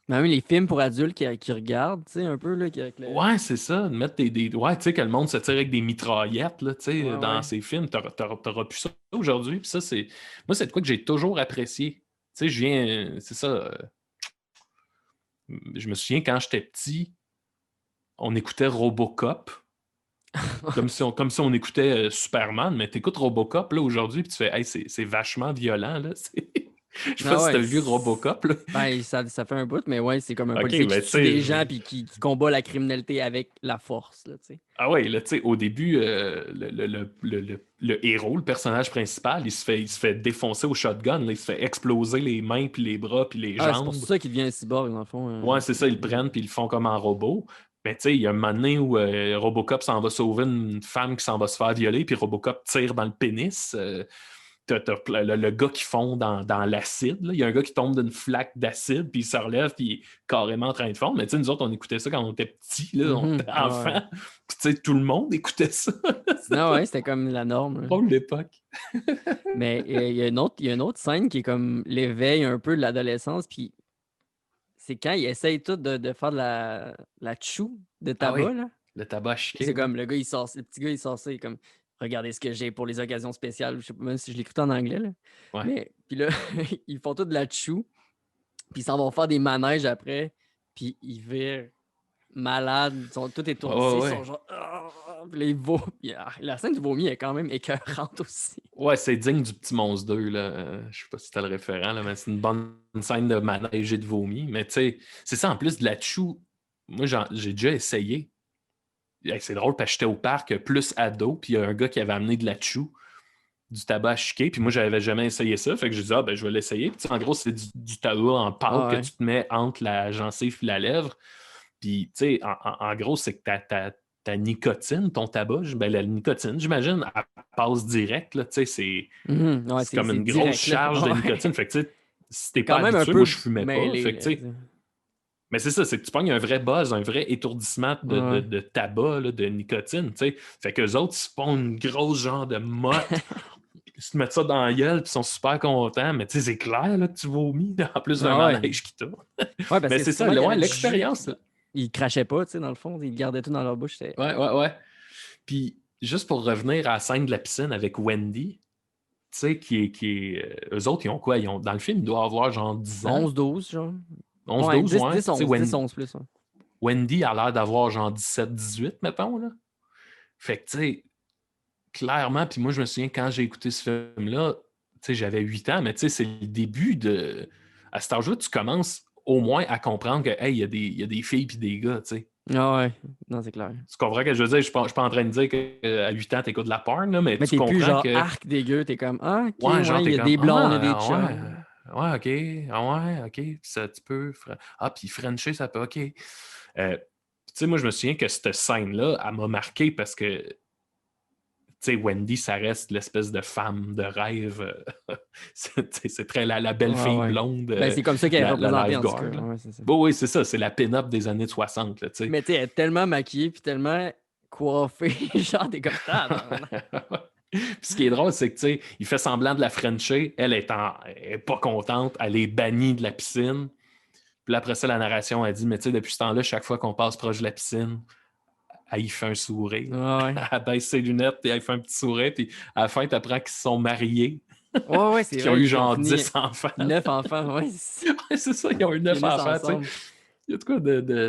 Même les films pour adultes qui regardent, tu sais, un peu, là, avec le. Ouais, c'est ça, de mettre ouais, tu sais, que le monde se tire avec des mitraillettes, là, tu sais, Ouais, dans ouais. ces films. T'auras plus ça aujourd'hui. Puis ça, c'est. Moi, c'est de quoi que j'ai toujours apprécié. Tu sais, je viens. C'est ça. Je me souviens quand j'étais petit, on écoutait Robocop. Comme si on écoutait Superman, mais t'écoutes Robocop là aujourd'hui, puis tu fais hey, c'est vachement violent, là. Je sais pas Ah si ouais. t'as vu Robocop, là. Ben, ça fait un bout, mais ouais, c'est comme un OK, policier qui ben tu tue des gens sais. puis qui combat la criminalité avec la force, là, tu sais. Ah ouais, là, tu sais, au début, le héros, le personnage principal, il se fait défoncer au shotgun, là, il se fait exploser les mains, puis les bras, puis les Ah, c'est pour jambes. ça qu'il devient un cyborg, dans le fond. Ouais, c'est ça, ils le prennent, puis ils le font comme en robot. Mais tu sais, il y a un moment donné où Robocop s'en va sauver une femme qui s'en va se faire violer, puis Robocop tire dans le pénis. T'as le gars qui fond dans l'acide. Là. Il y a un gars qui tombe d'une flaque d'acide, puis il se relève, puis il est carrément en train de fondre. Mais tu sais, nous autres, on écoutait ça quand on était petits, là, on était Ah ouais. enfants. Puis tu sais, tout le monde écoutait ça. Non, ouais, c'était comme la norme, là. Drôle d'époque. Mais il y a une autre scène qui est comme l'éveil un peu de l'adolescence, puis c'est quand il essaye tout de faire de la chew de Ah tabac, oui, là. le tabac C'est chiqué, ouais. comme le gars, il sort, le petit gars, il sort ça, il est comme. regardez ce que j'ai pour les occasions spéciales. Je sais pas même si je l'écoute en anglais, là. Ouais. Mais, puis là, ils font tout de la chou, puis ils s'en vont faire des manèges après, puis ils virent malades, ils sont tous étourdis, Ouais, ils ouais. sont genre. Puis là, ils vomissent. La scène du vomi est quand même écœurante aussi. Ouais, c'est digne du Petit Monstre 2, là. Je sais pas si t'as le référent, là, mais c'est une bonne scène de manège et de vomi. Mais tu sais, c'est ça, en plus de la chou, moi, j'ai déjà essayé. C'est drôle parce que j'étais au parc plus ado, puis il y a un gars qui avait amené de la chou, du tabac à chiquer, puis moi, j'avais jamais essayé ça. Fait que je dit, ben, je vais l'essayer. Puis, en gros, c'est du tabac en pâte que Ouais. tu te mets entre la gencive et la lèvre. Puis, tu sais, en gros, c'est que ta nicotine, ton tabac, ben, la nicotine, j'imagine, elle passe direct, là. Tu sais, c'est Ouais, comme c'est une grosse direct, là. charge de Ouais. nicotine. Fait que, tu sais, si t'es Quand pas même un habitué, moi, peu je fumais pas. mêlé, Fait que, là. tu sais, mais c'est ça, c'est que tu pognes un vrai buzz, un vrai étourdissement Ouais. de tabac, là, de nicotine, tu sais. Fait qu'eux autres, ils se font une grosse genre de motte, ils se mettent ça dans la gueule, puis ils sont super contents, mais tu sais, c'est clair là, que tu vomis, là, en plus d'un Ah ouais. manège qui tourne. Ouais, parce Mais que c'est ça, souvent, il y ouais, avait du jus. l'expérience. Ils crachaient pas, tu sais, dans le fond. Ils gardaient tout dans leur bouche. Ouais, ouais, ouais. Puis, juste pour revenir à la scène de la piscine avec Wendy, tu sais, eux autres, ils ont quoi? Dans le film, ils doivent avoir genre 10 ans, 11-12, genre. onze Ouais, douze 10, ouais. 10 Puis, tu sais, 11, 10, 11 plus. Ouais. Wendy a l'air d'avoir genre 17 18 mettons, là. Fait que, tu sais, clairement, puis moi, je me souviens, quand j'ai écouté ce film-là, tu sais, j'avais 8 ans, mais tu sais, c'est le début de... À cet âge-là, tu commences au moins à comprendre que, hey, il y a des filles puis des gars, tu sais. Ah ouais, non, c'est clair. Tu comprends ce que je veux dire? Je suis pas en train de dire qu'à 8 ans, t'écoutes de la porn, là, mais Mais tu t'es plus comprends genre que... arc dégueu, t'es comme, ah, ok, Ouais, genre, ouais, il t'es y a comme, des blondes, il y a des chums. ouais, OK, OK, ça, tu peux... Ah, puis Frencher, ça peut, OK. Tu sais, moi, je me souviens que cette scène-là, elle m'a marqué parce que tu sais, Wendy, ça reste l'espèce de femme de rêve. C'est très la belle Ouais, fille ouais. blonde, Ben, c'est comme ça qu'elle est la représentée, en tout lifeguard. cas. Là. Ouais, c'est ça. Bon, oui, c'est ça. C'est la pin-up des années 60. Là, tu sais. Mais tu sais, elle est tellement maquillée, puis tellement coiffée, genre, t'es comme tabarnak. Puis ce qui est drôle, c'est que tu sais, il fait semblant de la Frencher. Elle est pas contente. Elle est bannie de la piscine. Puis là, après ça, la narration a dit, mais tu sais, depuis ce temps-là, chaque fois qu'on passe proche de la piscine, elle y fait un sourire. Ouais, ouais. Elle baisse ses lunettes et elle fait un petit sourire. Puis à la fin, tu apprends qu'ils se sont mariés. Ouais, ouais, c'est Qui ont vrai. eu Ils ont genre fini 10 enfants. 9 enfants, ouais. Ouais, c'est ça, ils ont eu Ils 9 finissent enfants. Tu sais. ensemble. Il y a de quoi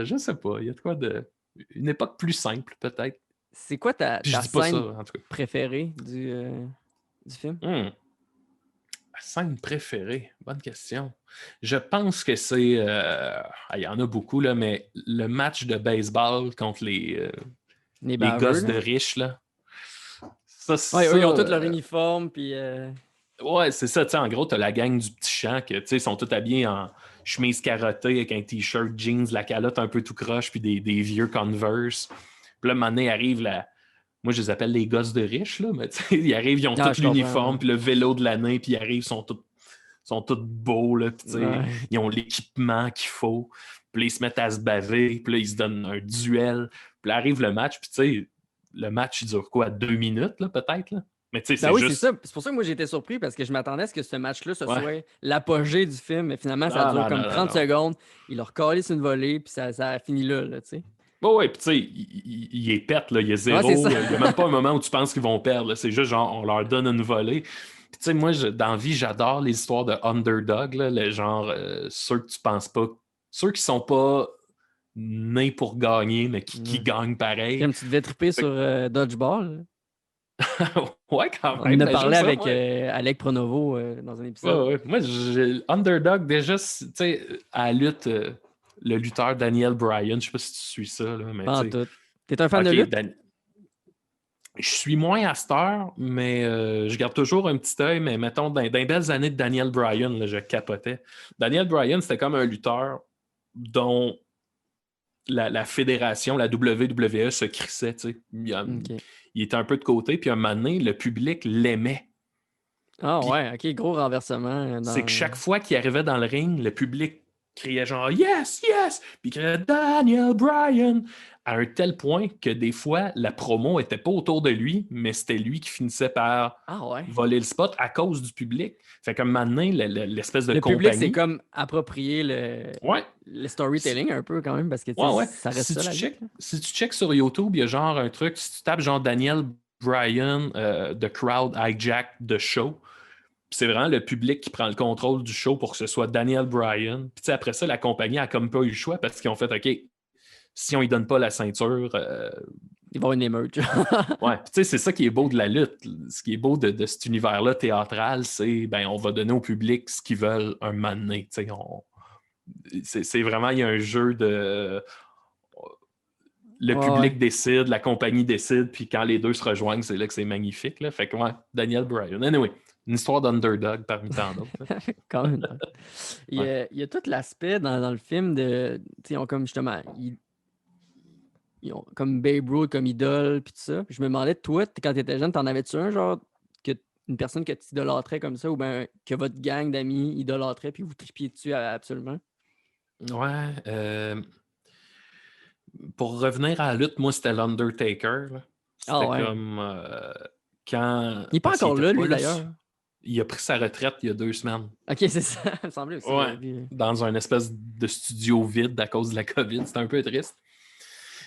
je sais pas, il y a de quoi de. Une époque plus simple, peut-être. C'est quoi Puis je ta dis pas ça, scène en tout cas. préférée du film? Ma scène préférée, bonne question. Je pense que c'est. Il y en a beaucoup, là, mais le match de baseball contre les Baveux, gosses là. de riches, là. Ça, Ouais, eux, ils ont tous leur euh, uniforme, puis... Ouais, c'est ça. Tu sais, en gros, t'as la gang du petit champ que, tu sais, ils sont tous habillés en chemise carottée avec un t-shirt jeans, la calotte un peu tout croche, puis des vieux Converse. Puis là, un moment donné, arrive la... Moi, je les appelle les gosses de riches, là, mais tu sais, ils arrivent, ils ont Ah, tout je comprends, l'uniforme, ouais. puis le vélo de l'année, puis ils arrivent, sont tous beaux, là, puis tu sais, Ouais. ils ont l'équipement qu'il faut. Puis là, ils se mettent à se baver, puis là, ils se donnent un duel. Puis là, arrive le match, puis tu sais, le match, il dure quoi, 2 minutes, là, peut-être, là? Mais tu sais, Ben c'est oui, c'est ça. juste... C'est pour ça que moi, j'ai été surpris, parce que je m'attendais à ce que ce match-là, ce Ouais. soit l'apogée du film, mais finalement, ça Non, dure non, comme non, non, 30 non. secondes. Il leur calisse une volée, puis ça a fini là, tu sais. Bon, ouais, puis tu sais, il est pète, là, il y a Ouais, c'est zéro, ça. il n'y a même pas un moment où tu penses qu'ils vont perdre, là. C'est juste genre, on leur donne une volée. Puis tu sais, moi, dans la vie, j'adore les histoires de underdog, là, les genre, ceux que tu penses pas, ceux qui sont pas nés pour gagner, mais qui gagnent pareil. Comme tu devais triper Fait sur Dodgeball. ouais, quand On en même, a mais j'aime parlé ça, avec moi. Alec Pronovo dans un Ouais, épisode. ouais. Moi, underdog, déjà, tu sais, à la lutte, le lutteur Daniel Bryan, je sais pas si tu suis ça, là, mais Pas tu en sais. tout. T'es un fan de OK, lutte? Je suis moins à cette heure, mais je garde toujours un petit œil. Mais mettons, dans les belles années de Daniel Bryan, là, je capotais. Daniel Bryan, c'était comme un lutteur dont la fédération, la WWE, se crissait. Tu sais. Ok. Il était un peu de côté, puis à un moment donné, le public l'aimait. Ah Puis ouais, ok, gros renversement c'est que dans. chaque fois qu'il arrivait dans le ring, le public criait genre Yes, yes! Puis il criait Daniel Bryan! À un tel point que des fois, la promo était pas autour de lui, mais c'était lui qui finissait par Ah ouais. voler le spot à cause du public. Fait que maintenant, l'espèce de Le public, c'est compagnie. comme approprier Ouais, le storytelling un peu quand même, parce que tu ouais, sais, ouais. ça reste ça la lutte. Si tu checkes sur YouTube, il y a genre un truc, si tu tapes genre Daniel Bryan, The Crowd Hijack the Show. Puis c'est vraiment le public qui prend le contrôle du show pour que ce soit Daniel Bryan. Puis après ça, la compagnie a comme pas eu le choix parce qu'ils ont fait OK, si on lui donne pas la ceinture. Il va y avoir une émeute. Ouais, puis c'est ça qui est beau de la lutte. Ce qui est beau de cet univers-là théâtral, c'est on va donner au public ce qu'ils veulent un moment donné. C'est vraiment, il y a un jeu de. Le public décide, la compagnie décide, puis quand les deux se rejoignent, c'est là que c'est magnifique. Là. Fait que, Daniel Bryan. Anyway, une histoire d'underdog parmi tant d'autres. Quand même. Il y a tout l'aspect dans le film de. Ils ont comme justement. Ils ont comme Babe Ruth comme idole, puis tout ça. Puis je me demandais, toi, quand tu étais jeune, t'en avais-tu un genre une personne que tu idolâtrais comme ça, ou bien que votre gang d'amis idolâtrait, puis vous tripiez dessus absolument? Ouais. Pour revenir à la lutte, moi, c'était l'Undertaker. C'était comme quand. Il n'est pas encore là, lui, d'ailleurs. Il a pris sa retraite il y a 2 semaines. Ok, c'est ça. Ça me semblait aussi. Ouais, dans un espèce de studio vide à cause de la COVID. C'était un peu triste.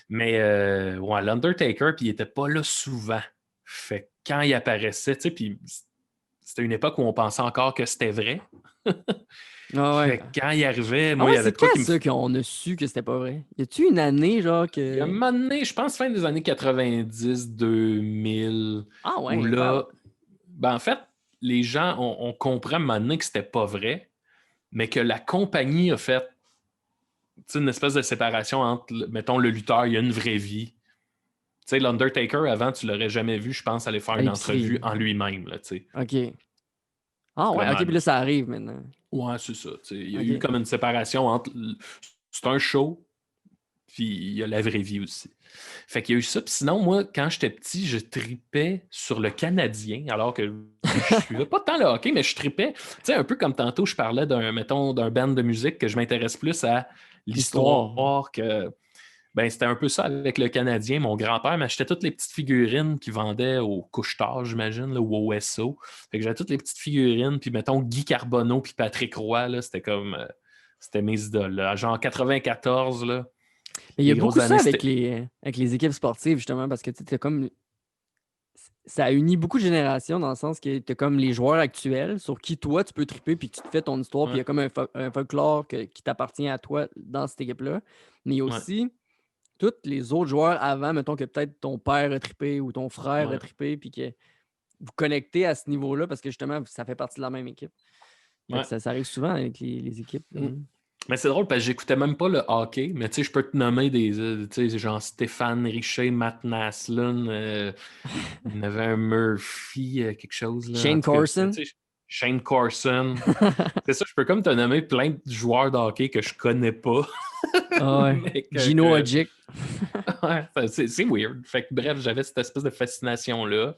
Mais l'Undertaker, puis il était pas là souvent. Fait que quand il apparaissait, tu sais, puis c'était une époque où on pensait encore que c'était vrai. Fait que quand il arrivait, moi, il y avait quoi qui ça qu'on a su que c'était pas vrai? Y a-tu une année, genre, que... Il y a un moment donné, je pense fin des années 90, 2000, où là, en fait, les gens, on comprend à un moment donné que c'était pas vrai, mais que la compagnie a fait une espèce de séparation entre, mettons, le lutteur, il y a une vraie vie. Tu sais, l'Undertaker, avant, tu l'aurais jamais vu, je pense, aller faire une entrevue en lui-même, là, tu sais. OK. Ah ouais, OK, puis là, ça arrive maintenant. Ouais, c'est ça. Il y a eu comme une séparation entre... C'est un show, puis il y a la vraie vie aussi. Fait qu'il y a eu ça. Puis sinon, moi, quand j'étais petit, je tripais sur le Canadien, alors que je suivais pas tant le hockey, mais je tripais. Tu sais, un peu comme tantôt, je parlais d'un band de musique, que je m'intéresse plus à l'histoire que... c'était un peu ça avec le Canadien. Mon grand-père m'achetait toutes les petites figurines qu'il vendait au couche-tard, j'imagine, là, ou au SO. Fait que j'avais toutes les petites figurines, puis mettons Guy Carbonneau puis Patrick Roy, là, c'était comme... c'était mes idoles. Là. Genre en 94, là. Mais il y a beaucoup ça avec les équipes sportives, justement, parce que tu sais, comme... Ça a uni beaucoup de générations dans le sens que tu as comme les joueurs actuels sur qui toi tu peux triper puis tu te fais ton histoire, puis il y a comme un folklore qui t'appartient à toi dans cette équipe-là. Mais il y a aussi tous les autres joueurs avant, mettons que peut-être ton père a trippé ou ton frère a trippé, puis que vous connectez à ce niveau-là parce que justement, ça fait partie de la même équipe. Ça arrive souvent avec les équipes. Mais c'est drôle parce que j'écoutais même pas le hockey, mais tu sais, je peux te nommer des, tu sais, genre Stéphane Richer, Matt Naslund, il y en avait un Murphy, quelque chose. Là, Shane Carson. Shane Carson. C'est ça, je peux comme te nommer plein de joueurs de hockey que je connais pas. Gino Odjick. C'est weird. Fait que bref, j'avais cette espèce de fascination-là.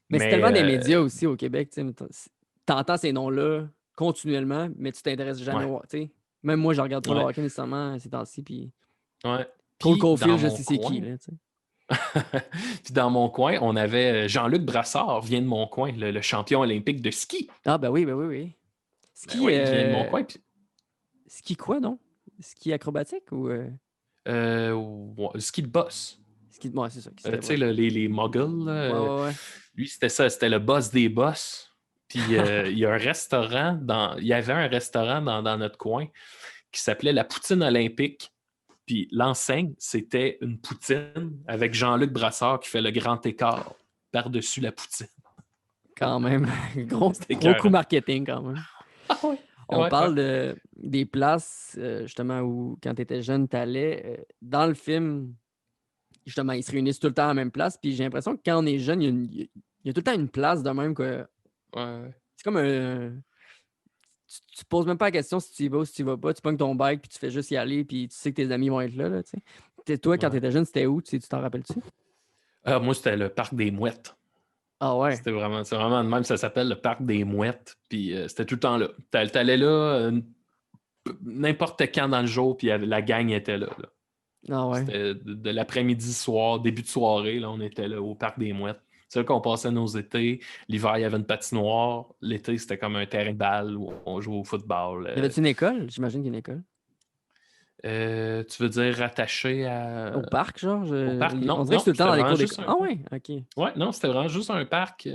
Mais c'est tellement des médias aussi au Québec. Tu entends ces noms-là continuellement, mais tu t'intéresses jamais au hockey. Même moi, je regarde pas le hockey nécessairement ces temps-ci. Puis Cole Caulfield, je sais c'est qui. Là, puis dans mon coin, on avait Jean-Luc Brassard, vient de mon coin, le champion olympique de ski. Ah, ben oui. Ski, il vient de mon coin. Puis... Ski quoi, non? Ski acrobatique ou... ski de boss. Ski de... Ouais, c'est ça. Tu sais, les muggles. Ouais. Lui, c'était ça. C'était le boss des boss. Puis il y a un restaurant, il y avait un restaurant dans notre coin qui s'appelait la Poutine Olympique. Puis l'enseigne, c'était une poutine avec Jean-Luc Brassard qui fait le grand écart par-dessus la poutine. Quand même. gros coup marketing, quand même. On parle des places, justement, où quand tu étais jeune, tu allais. Dans le film, justement, ils se réunissent tout le temps à la même place. Puis j'ai l'impression que quand on est jeune, il y a tout le temps une place de même. C'est comme un... Tu te poses même pas la question si tu y vas ou si tu y vas pas. Tu pognes ton bike puis tu fais juste y aller puis tu sais que tes amis vont être là. Toi, quand tu étais jeune, c'était où? Tu t'en rappelles-tu? Moi, c'était le Parc des Mouettes. Ah ouais? C'est vraiment de même, ça s'appelle le Parc des Mouettes. Puis c'était tout le temps là. T'allais là n'importe quand dans le jour, puis la gang était là. Ah ouais? C'était de l'après-midi, soir, début de soirée, là, on était là au Parc des Mouettes. C'est là qu'on passait nos étés. L'hiver, il y avait une patinoire. L'été, c'était comme un terrain de balle où on jouait au football. Y avait-tu une école? J'imagine qu'il y a une école. Tu veux dire rattaché Au parc, genre? au parc? On Non, dirait que c'est non, tout le temps c'était dans les vraiment cours d'école. juste un Ah parc. ouais, ok. Ouais, non, c'était vraiment juste un parc.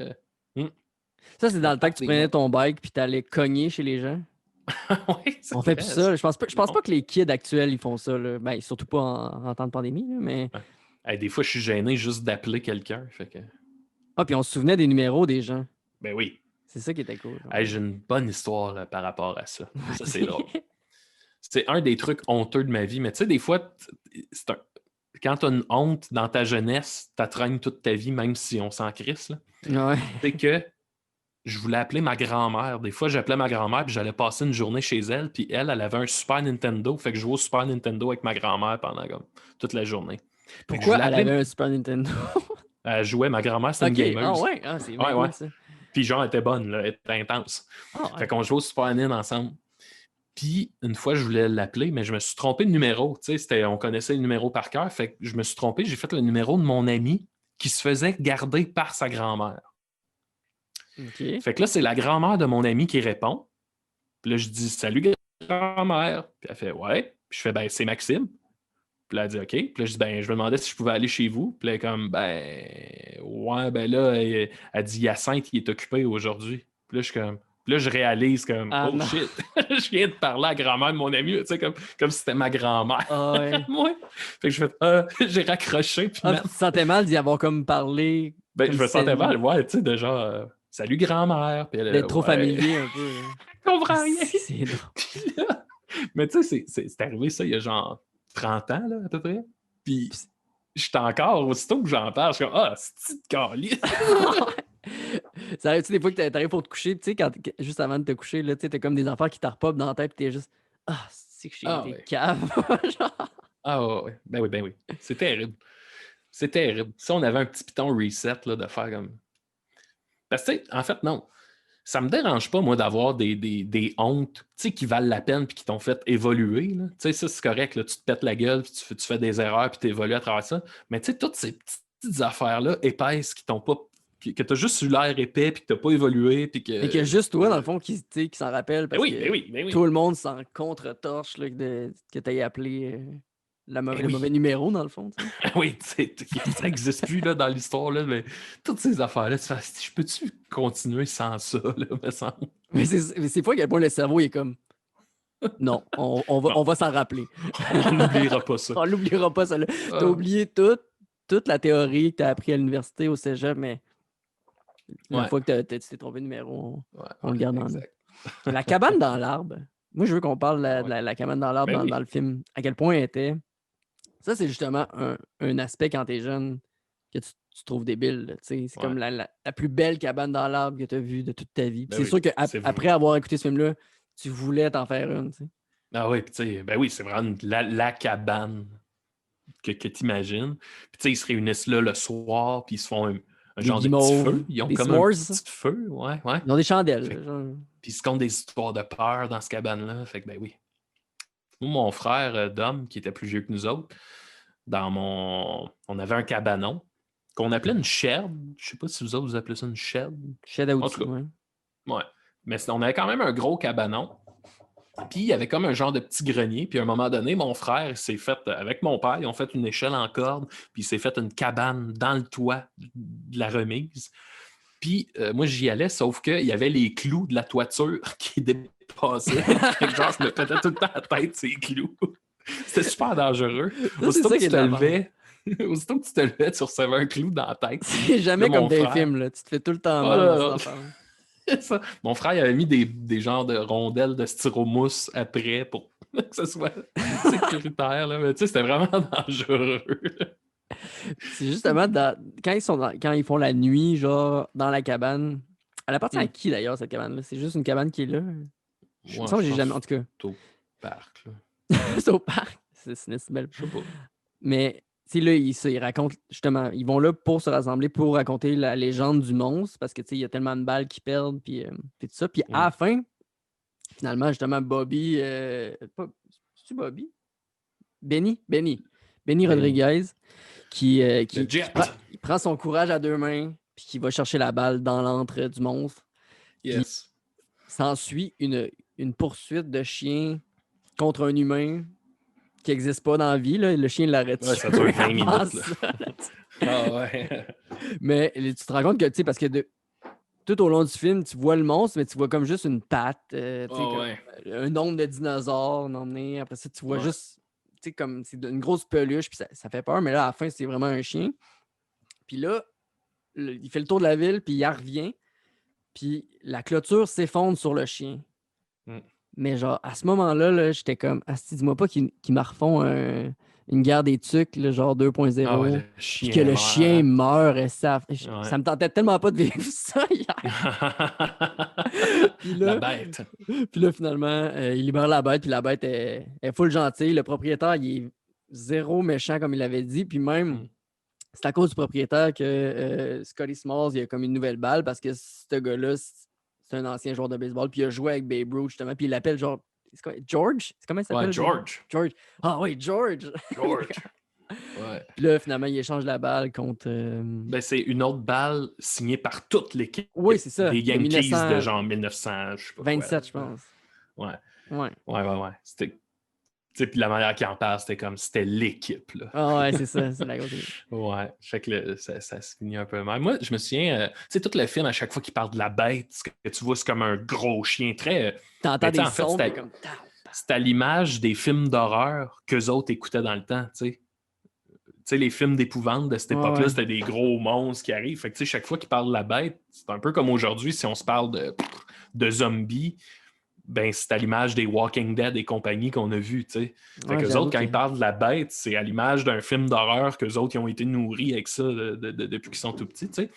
Ça, c'est Le dans le temps que parc tu des prenais monts. ton bike puis t'allais cogner chez les gens. Oui, On c'est fait plus vrai, ça. ça. Je pense pas Non. que les kids actuels, ils font ça, là. Ben, surtout pas en temps de pandémie, là, mais... Ouais. Hey, des fois, je suis gêné juste d'appeler quelqu'un. Fait que, Ah, puis on se souvenait des numéros des gens. ben oui. C'est ça qui était cool. Hey, j'ai une bonne histoire par rapport à ça. Ça, c'est drôle. Vas-y. C'est un des trucs honteux de ma vie. Mais tu sais, des fois, quand tu as une honte dans ta jeunesse, tu traînes toute ta vie, même si on s'en crisse. Là. Ouais. C'est que je voulais appeler ma grand-mère. Des fois, j'appelais ma grand-mère puis j'allais passer une journée chez elle. Puis elle avait un Super Nintendo. Fait que je jouais au Super Nintendo avec ma grand-mère pendant comme, toute la journée. Fait que je Pourquoi voulais elle appeler. avait un Super Nintendo? Elle jouait, ma grand-mère, c'était une Ok. Ah gameuse. ouais. Ah, c'est bien Ouais, ouais. cool, ça. Puis genre, elle était bonne, là, elle était intense. Ah Fait ouais. qu'on jouait au Super Nintendo ensemble. Puis une fois, je voulais l'appeler, mais je me suis trompé de numéro. Tu sais, on connaissait le numéro par cœur. Fait que je me suis trompé, j'ai fait le numéro de mon ami qui se faisait garder par sa grand-mère. Ok. Fait que là, c'est la grand-mère de mon ami qui répond. Puis là, je dis salut grand-mère. Puis elle fait ouais. Puis je fais ben c'est Maxime. Puis là, elle dit OK. Puis là, je dis ben je me demandais si je pouvais aller chez vous. Puis là, elle est comme ben ouais, ben là, elle dit Hyacinthe, il est occupé aujourd'hui. Puis là, je suis comme. Puis là, je réalise comme Ah oh non. shit, je viens de parler à la grand-mère de mon ami, tu sais, comme si c'était ma grand-mère. Ah ouais. Moi. Fait que je fais j'ai raccroché, puis Ah, puis man, tu te sentais mal d'y avoir comme parlé, ben comme je me si c'était sentais mal, ouais, tu sais, de genre salut grand-mère. Puis elle, d'être trop ouais, familier un peu. je comprends rien. Si, c'est drôle. Puis là, mais tu sais, c'est arrivé ça il y a genre 30 ans, là, à peu près. Puis j'étais encore, aussitôt que j'en parle, je suis comme ah, c'est de calice. Ça arrive-tu des fois que t'arrives pour te coucher, tu sais, juste avant de te coucher, là, tu sais, t'as comme des enfants qui t'arpopent dans la tête, pis t'es juste ah, c'est que j'ai Ah été ouais. cave. Genre. Ah ouais, ouais. Ben oui, ben oui. C'est terrible. C'est terrible. Si on avait un petit piton reset là, de faire comme. Parce que, tu sais, en fait, non. Ça me dérange pas, moi, d'avoir des hontes qui valent la peine puis qui t'ont fait évoluer. Tu sais, ça, c'est correct. Là, tu te pètes la gueule puis tu fais des erreurs puis tu évolues à travers ça. Mais tu sais, toutes ces petites affaires-là épaisses qui t'ont pas. Que tu as juste eu l'air épais puis que tu n'as pas évolué. Puis Mais qu'il y a que. juste toi, dans le fond, qui s'en rappelle Ben parce oui, ben que oui, ben oui. tout le monde s'en contre-torche là, que t'aies appelé Ben le oui. mauvais numéro, dans le fond. Tu sais. Oui, ça n'existe plus là, dans l'histoire, là, mais toutes ces affaires-là, tu fais, je peux-tu continuer sans ça, là, me semble? Mais c'est pas à quel point le cerveau il est comme non, Non, on va s'en rappeler. on n'oubliera pas ça. On l'oubliera pas, ça. Là. T'as Ah, oublié toute la théorie que t'as appris à l'université, au cégep, mais la ouais, fois que tu t'es trompé de numéro, ouais, on le garde en nous. exact. La cabane dans l'arbre. Moi, je veux qu'on parle de Ah ouais. la cabane dans l'arbre Ben dans oui. le film. À quel point elle était. Ça, c'est justement un aspect quand t'es jeune que tu trouves débile. Là, tu sais. C'est Ouais. comme la plus belle cabane dans l'arbre que tu as vue de toute ta vie. Puis Ben c'est oui. sûr C'est qu'après avoir écouté ce film-là, tu voulais t'en faire une. Tu sais. Ah oui, puis tu sais, ben oui, c'est vraiment la cabane que tu imagines. Puis tu sais, ils se réunissent là le soir, puis ils se font un Des genre de petit guimauves, feu. Ils ont des comme un s'mores. Ça. petit feu, ouais, ouais. Ils ont des chandelles. Fait Genre. puis ils se comptent des histoires de peur dans cette cabane-là. Fait que ben oui. Moi, mon frère Dom, qui était plus vieux que nous autres, on avait un cabanon qu'on appelait une shed. Je sais pas si vous autres vous appelez ça une shed. Shed à En outils, tout cas, ouais. ouais. Mais on avait quand même un gros cabanon. Puis il y avait comme un genre de petit grenier. Puis à un moment donné, mon frère s'est fait, avec mon père, ils ont fait une échelle en corde. Puis il s'est fait une cabane dans le toit de la remise. Puis moi, j'y allais, sauf qu'il y avait les clous de la toiture qui dépassaient. Fait que genre, je me pétais tout le temps la tête, ces clous. C'était super dangereux. Ça, c'est ça qui est de la merde. Aussitôt que tu te levais, tu recevais un clou dans la tête. C'est Là, jamais comme mon des frère, films. Là. Tu te fais tout le temps oh mal dans ces là, affaires. ça. Mon frère, il avait mis des genres de rondelles de styromousse après pour que ce soit sécuritaire. Là. Mais tu sais, c'était vraiment dangereux. C'est justement quand ils font la nuit, genre, dans la cabane. Elle appartient à qui d'ailleurs, cette cabane-là? C'est juste une cabane qui est là. Il me Moi, semble je que j'ai jamais. pense En tout cas, c'est au parc. Là. c'est au parc. C'est une belle. Je sais pas. Mais, tu sais, là, ils racontent, justement, ils vont là pour se rassembler, pour raconter la légende du monstre, parce que, tu sais, il y a tellement de balles qui perdent, puis tout ça. Puis à la fin, finalement, justement, Bobby. C'est-tu Bobby? Benny Rodriguez, qui Le jet! il prend son courage à deux mains, puis qui va chercher la balle dans l'antre du monstre. Yes. S'ensuit une poursuite de chien contre un humain qui n'existe pas dans la vie, là. Le chien l'aurait tué Ouais, ça dure 20 minutes, avant là. ça, là. Ah ouais. Mais tu te rends compte que, tu sais, parce que tout au long du film, tu vois le monstre, mais tu vois comme juste une patte, tu sais, Ah comme ouais. un nombre de dinosaures emmenés. Après ça, tu vois Ouais. juste, tu sais, comme c'est une grosse peluche, puis ça fait peur, mais là, à la fin, c'est vraiment un chien. Puis là, il fait le tour de la ville, puis il revient, puis la clôture s'effondre sur le chien. Mm. Mais genre, à ce moment-là, là, j'étais comme, asti, dis-moi pas qu'ils me refont une guerre des tucs, là, genre Ah ouais, 2.0, le puis que chien le chien meurt. meurt, et ça Ouais. me tentait tellement pas de vivre ça hier. Puis La là, bête. puis là finalement, il libère la bête, puis la bête est full gentille. Le propriétaire, il est zéro méchant, comme il avait dit, puis même, Mm. c'est à cause du propriétaire que Scotty Smalls, il a comme une nouvelle balle, parce que ce gars-là, c'est un ancien joueur de baseball, puis il a joué avec Babe Ruth, justement, puis il l'appelle genre, George? Comment il Ouais, s'appelle? George. George. Ah oui, George! George. Ouais. Puis là, finalement, il échange la balle contre... Ben, c'est une autre balle signée par toute l'équipe Oui, c'est ça, des de Yankees de genre 1900, je sais pas quoi. 1927, je pense. Ouais, Ouais. ouais. C'était, tu sais, puis la manière qu'il en parle, c'était comme, c'était l'équipe, là. Ah ouais, c'est ça, c'est la grosse équipe. Ouais, fait que ça se finit un peu mal. Moi, je me souviens, tu sais, tout le film, à chaque fois qu'il parle de la bête, ce que tu vois, c'est comme un gros chien très. T'entends Ben, tu sais, des en fait, sons, puis comme... c'était à l'image des films d'horreur qu'eux autres écoutaient dans le temps, tu sais. Tu sais, les films d'épouvante de cette Ouais, époque-là, ouais. c'était des gros monstres qui arrivent. Fait que, tu sais, chaque fois qu'ils parlent de la bête, c'est un peu comme aujourd'hui, si on se parle de zombies, ben, c'est à l'image des Walking Dead et compagnie qu'on a vu, tu sais. Fait Ouais, qu'eux j'avoue autres, quand que... ils parlent de la bête, c'est à l'image d'un film d'horreur qu'eux autres, ils ont été nourris avec ça depuis qu'ils sont tout petits, tu sais.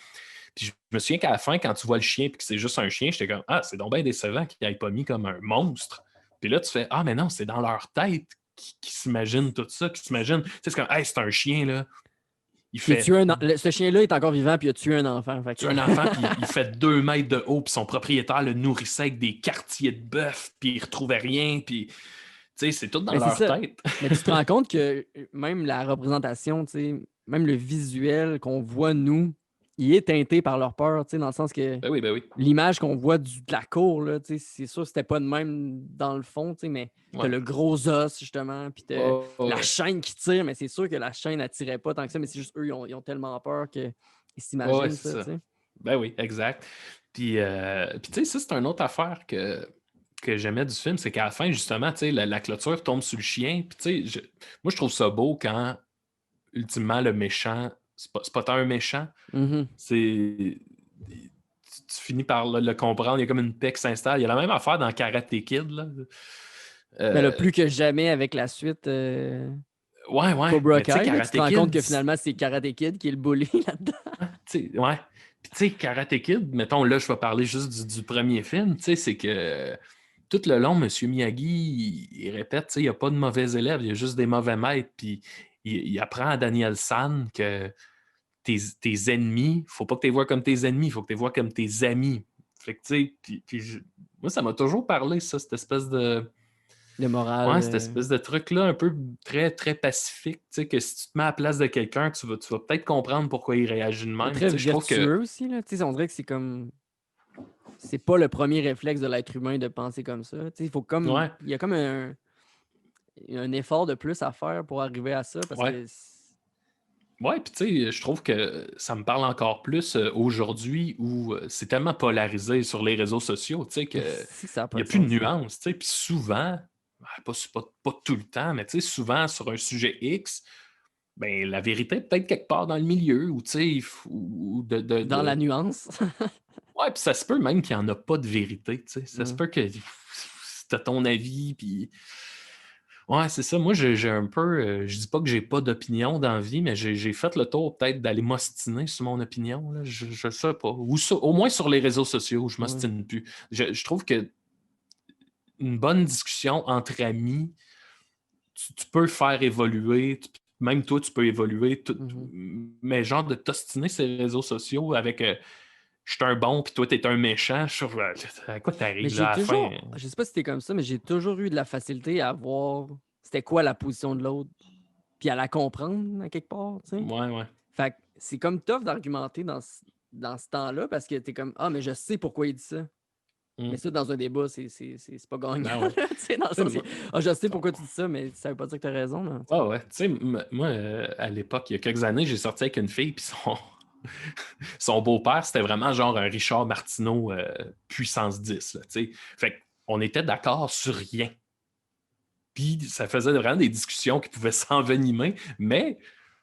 Puis je me souviens qu'à la fin, quand tu vois le chien et que c'est juste un chien, j'étais comme, ah, c'est donc bien décevant qu'ils n'aient pas mis comme un monstre. Puis là, tu fais, ah, mais non, c'est dans leur tête qui s'imaginent tout ça, qui s'imaginent, tu sais, c'est comme, hey, c'est un chien, là. Il Qui a fait tué ce chien-là est encore vivant, puis il a tué un enfant. Fait que... tu as un enfant, puis il fait 2 mètres de haut, puis son propriétaire le nourrissait avec des quartiers de bœuf, puis il retrouvait rien, puis tu sais, c'est tout dans Mais c'est leur ça. tête. Mais tu te rends compte que même la représentation, tu sais, même le visuel qu'on voit, nous, il est teinté par leur peur, tu sais, dans le sens que Ben oui, ben oui. l'image qu'on voit de la cour, là, tu sais, c'est sûr que c'était pas de même dans le fond, tu sais, mais t'as Ouais. le gros os, justement, puis t'as Oh, la ouais. chaîne qui tire, mais c'est sûr que la chaîne n'attirait pas tant que ça, mais c'est juste eux, ils ont tellement peur qu'ils Ouais, s'imaginent c'est ça, tu ça. sais. Ben oui, exact. Puis tu sais, ça, c'est une autre affaire que j'aimais du film, c'est qu'à la fin, justement, tu sais, la clôture tombe sur le chien. Puis tu sais, moi, je trouve ça beau quand, ultimement, le méchant, c'est pas tant un méchant, Mhm. c'est. Tu finis par le comprendre, il y a comme une paix qui s'installe. Il y a la même affaire dans Karate Kid, là. Mais là, Euh, plus que jamais avec la suite ouais, Cobra mais tu sais, Kai, là, tu te Karate rends compte Kid, que finalement, c'est Karate Kid qui est le bully là-dedans. ouais. Puis tu sais, Karate Kid, mettons, là, je vais parler juste du premier film, tu sais, c'est que tout le long, M. Miyagi, il répète, tu sais, il n'y a pas de mauvais élèves, il y a juste des mauvais maîtres, puis il apprend à Daniel San que tes ennemis, faut pas que tu les vois comme tes ennemis, il faut que tu les vois comme tes amis. Fait que, tu sais, moi, ça m'a toujours parlé, ça, cette espèce de. Le moral. Ouais, cette espèce de truc-là, un peu très, très pacifique, tu sais, que si tu te mets à la place de quelqu'un, tu vas peut-être comprendre pourquoi il réagit de Mais même. très Tu sais, je trouve que. vertueux aussi, là. Tu sais, on dirait que c'est comme. C'est pas le premier réflexe de l'être humain de penser comme ça. Tu sais, il faut comme. Ouais, Il y a comme un effort de plus à faire pour arriver à ça parce ouais. que. Ouais, puis tu sais, je trouve que ça me parle encore plus aujourd'hui où c'est tellement polarisé sur les réseaux sociaux, tu sais, qu'il Si ça n'a n'y pas a de plus de sens. nuances, tu sais, puis souvent, pas tout le temps, mais tu sais, souvent sur un sujet X, ben la vérité est peut-être quelque part dans le milieu, ou tu sais, ou Dans la nuance. Ouais, puis ça se peut même qu'il n'y en a pas de vérité, tu sais, ça se Mm. peut que c'est ton avis, puis ouais, c'est ça. Moi, j'ai un peu. Je dis pas que j'ai pas d'opinion dans la vie, mais j'ai fait le tour peut-être d'aller m'ostiner sur mon opinion. Là. Je sais pas. Au moins sur les réseaux sociaux, je Ouais. m'ostine plus. Je trouve que une bonne discussion entre amis, tu peux faire évoluer. Même toi, tu peux évoluer. Mhm. Mais genre de t'ostiner sur les réseaux sociaux avec je suis un bon puis toi, t'es un méchant. À quoi Mais t'arrives là j'ai à la fin? toujours. Je sais pas si c'était comme ça, mais j'ai toujours eu de la facilité à voir c'était quoi la position de l'autre, puis à la comprendre à quelque part, tu sais. Ouais, ouais. Fait que c'est comme tough d'argumenter dans ce temps-là parce que t'es comme ah, mais je sais pourquoi il dit ça. Mais ça, dans un débat, c'est pas gagnant. Ben ouais. Tu sais, dans le Tu sais, sens, moi, je sais pourquoi tu dis ça, mais ça veut pas dire que tu as raison. Là. ouais. Tu sais, moi, à l'époque, il y a quelques années, j'ai sorti avec une fille, puis son beau-père, c'était vraiment genre un Richard Martineau puissance 10. Là, tu sais. Fait qu'on était d'accord sur rien. Puis ça faisait vraiment des discussions qui pouvaient s'envenimer, mais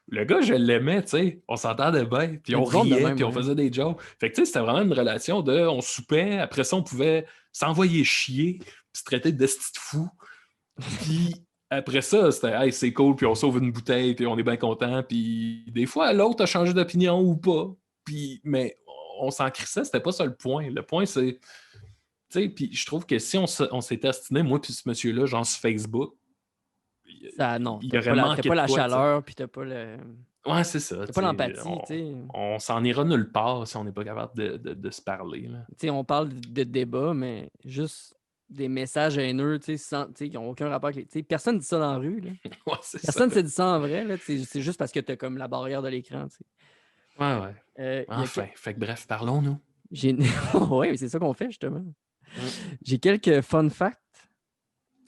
le gars, je l'aimais, tu sais. On s'entendait bien, puis Il y a on du monde de riait, même, puis on ouais. faisait des jokes. Fait que, tu sais, c'était vraiment une relation de... On soupait, après ça, on pouvait s'envoyer chier, puis se traiter de style fou. Puis après ça, c'était « Hey, c'est cool, puis on sauve une bouteille, puis on est bien content. » Puis des fois, l'autre a changé d'opinion ou pas. Mais on s'en crissait, c'était pas ça le point. Le point, c'est... Tu sais, puis je trouve que si on s'était astiné, moi puis ce monsieur-là, genre sur Facebook, Ça, non, il t'as aurait pas manqué de la quoi, tu sais. chaleur, puis t'as pas le. Ouais, c'est ça. T'as pas Tu sais, l'empathie, tu sais. on s'en ira nulle part si on n'est pas capable de se parler. Là. Tu sais, on parle de débat, mais juste des messages haineux, tu sais, qui n'ont aucun rapport avec les. Tu sais, personne dit ça dans la rue, là. Ouais, c'est ça. Personne ne se dit ça en vrai, là. C'est juste parce que t'as comme la barrière de l'écran, tu sais. Ouais. Il y a Enfin. Fait que bref, parlons-nous. Oui, mais c'est ça qu'on fait, justement. Mm. J'ai quelques fun facts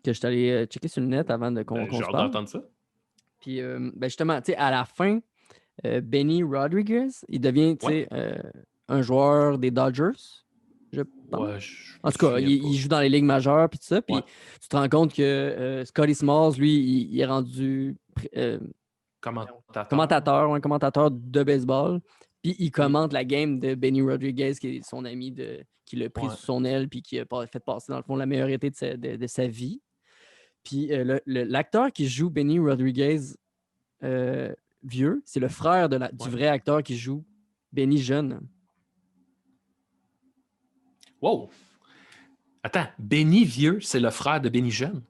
que je suis allé checker sur le net avant qu'on J'ai se hâte parle. d'entendre ça. Puis, justement, tu sais, à la fin, Benny Rodriguez, il devient, tu sais, un joueur des Dodgers, je pense. Ouais, je En me tout cas, souviens pas. il joue dans les ligues majeures, puis tout ça. Puis Ouais. tu te rends compte que Scotty Smalls, lui, il est rendu Commentateur. un commentateur de baseball. Puis il commente la game de Benny Rodriguez, qui est son ami qui l'a pris sous son aile, puis qui a fait passer, dans le fond, la meilleure été de sa vie. Puis l'acteur qui joue Benny Rodriguez vieux, c'est le frère du vrai acteur qui joue Benny jeune. Wow! Attends, Benny Vieux, c'est le frère de Benny Jeune?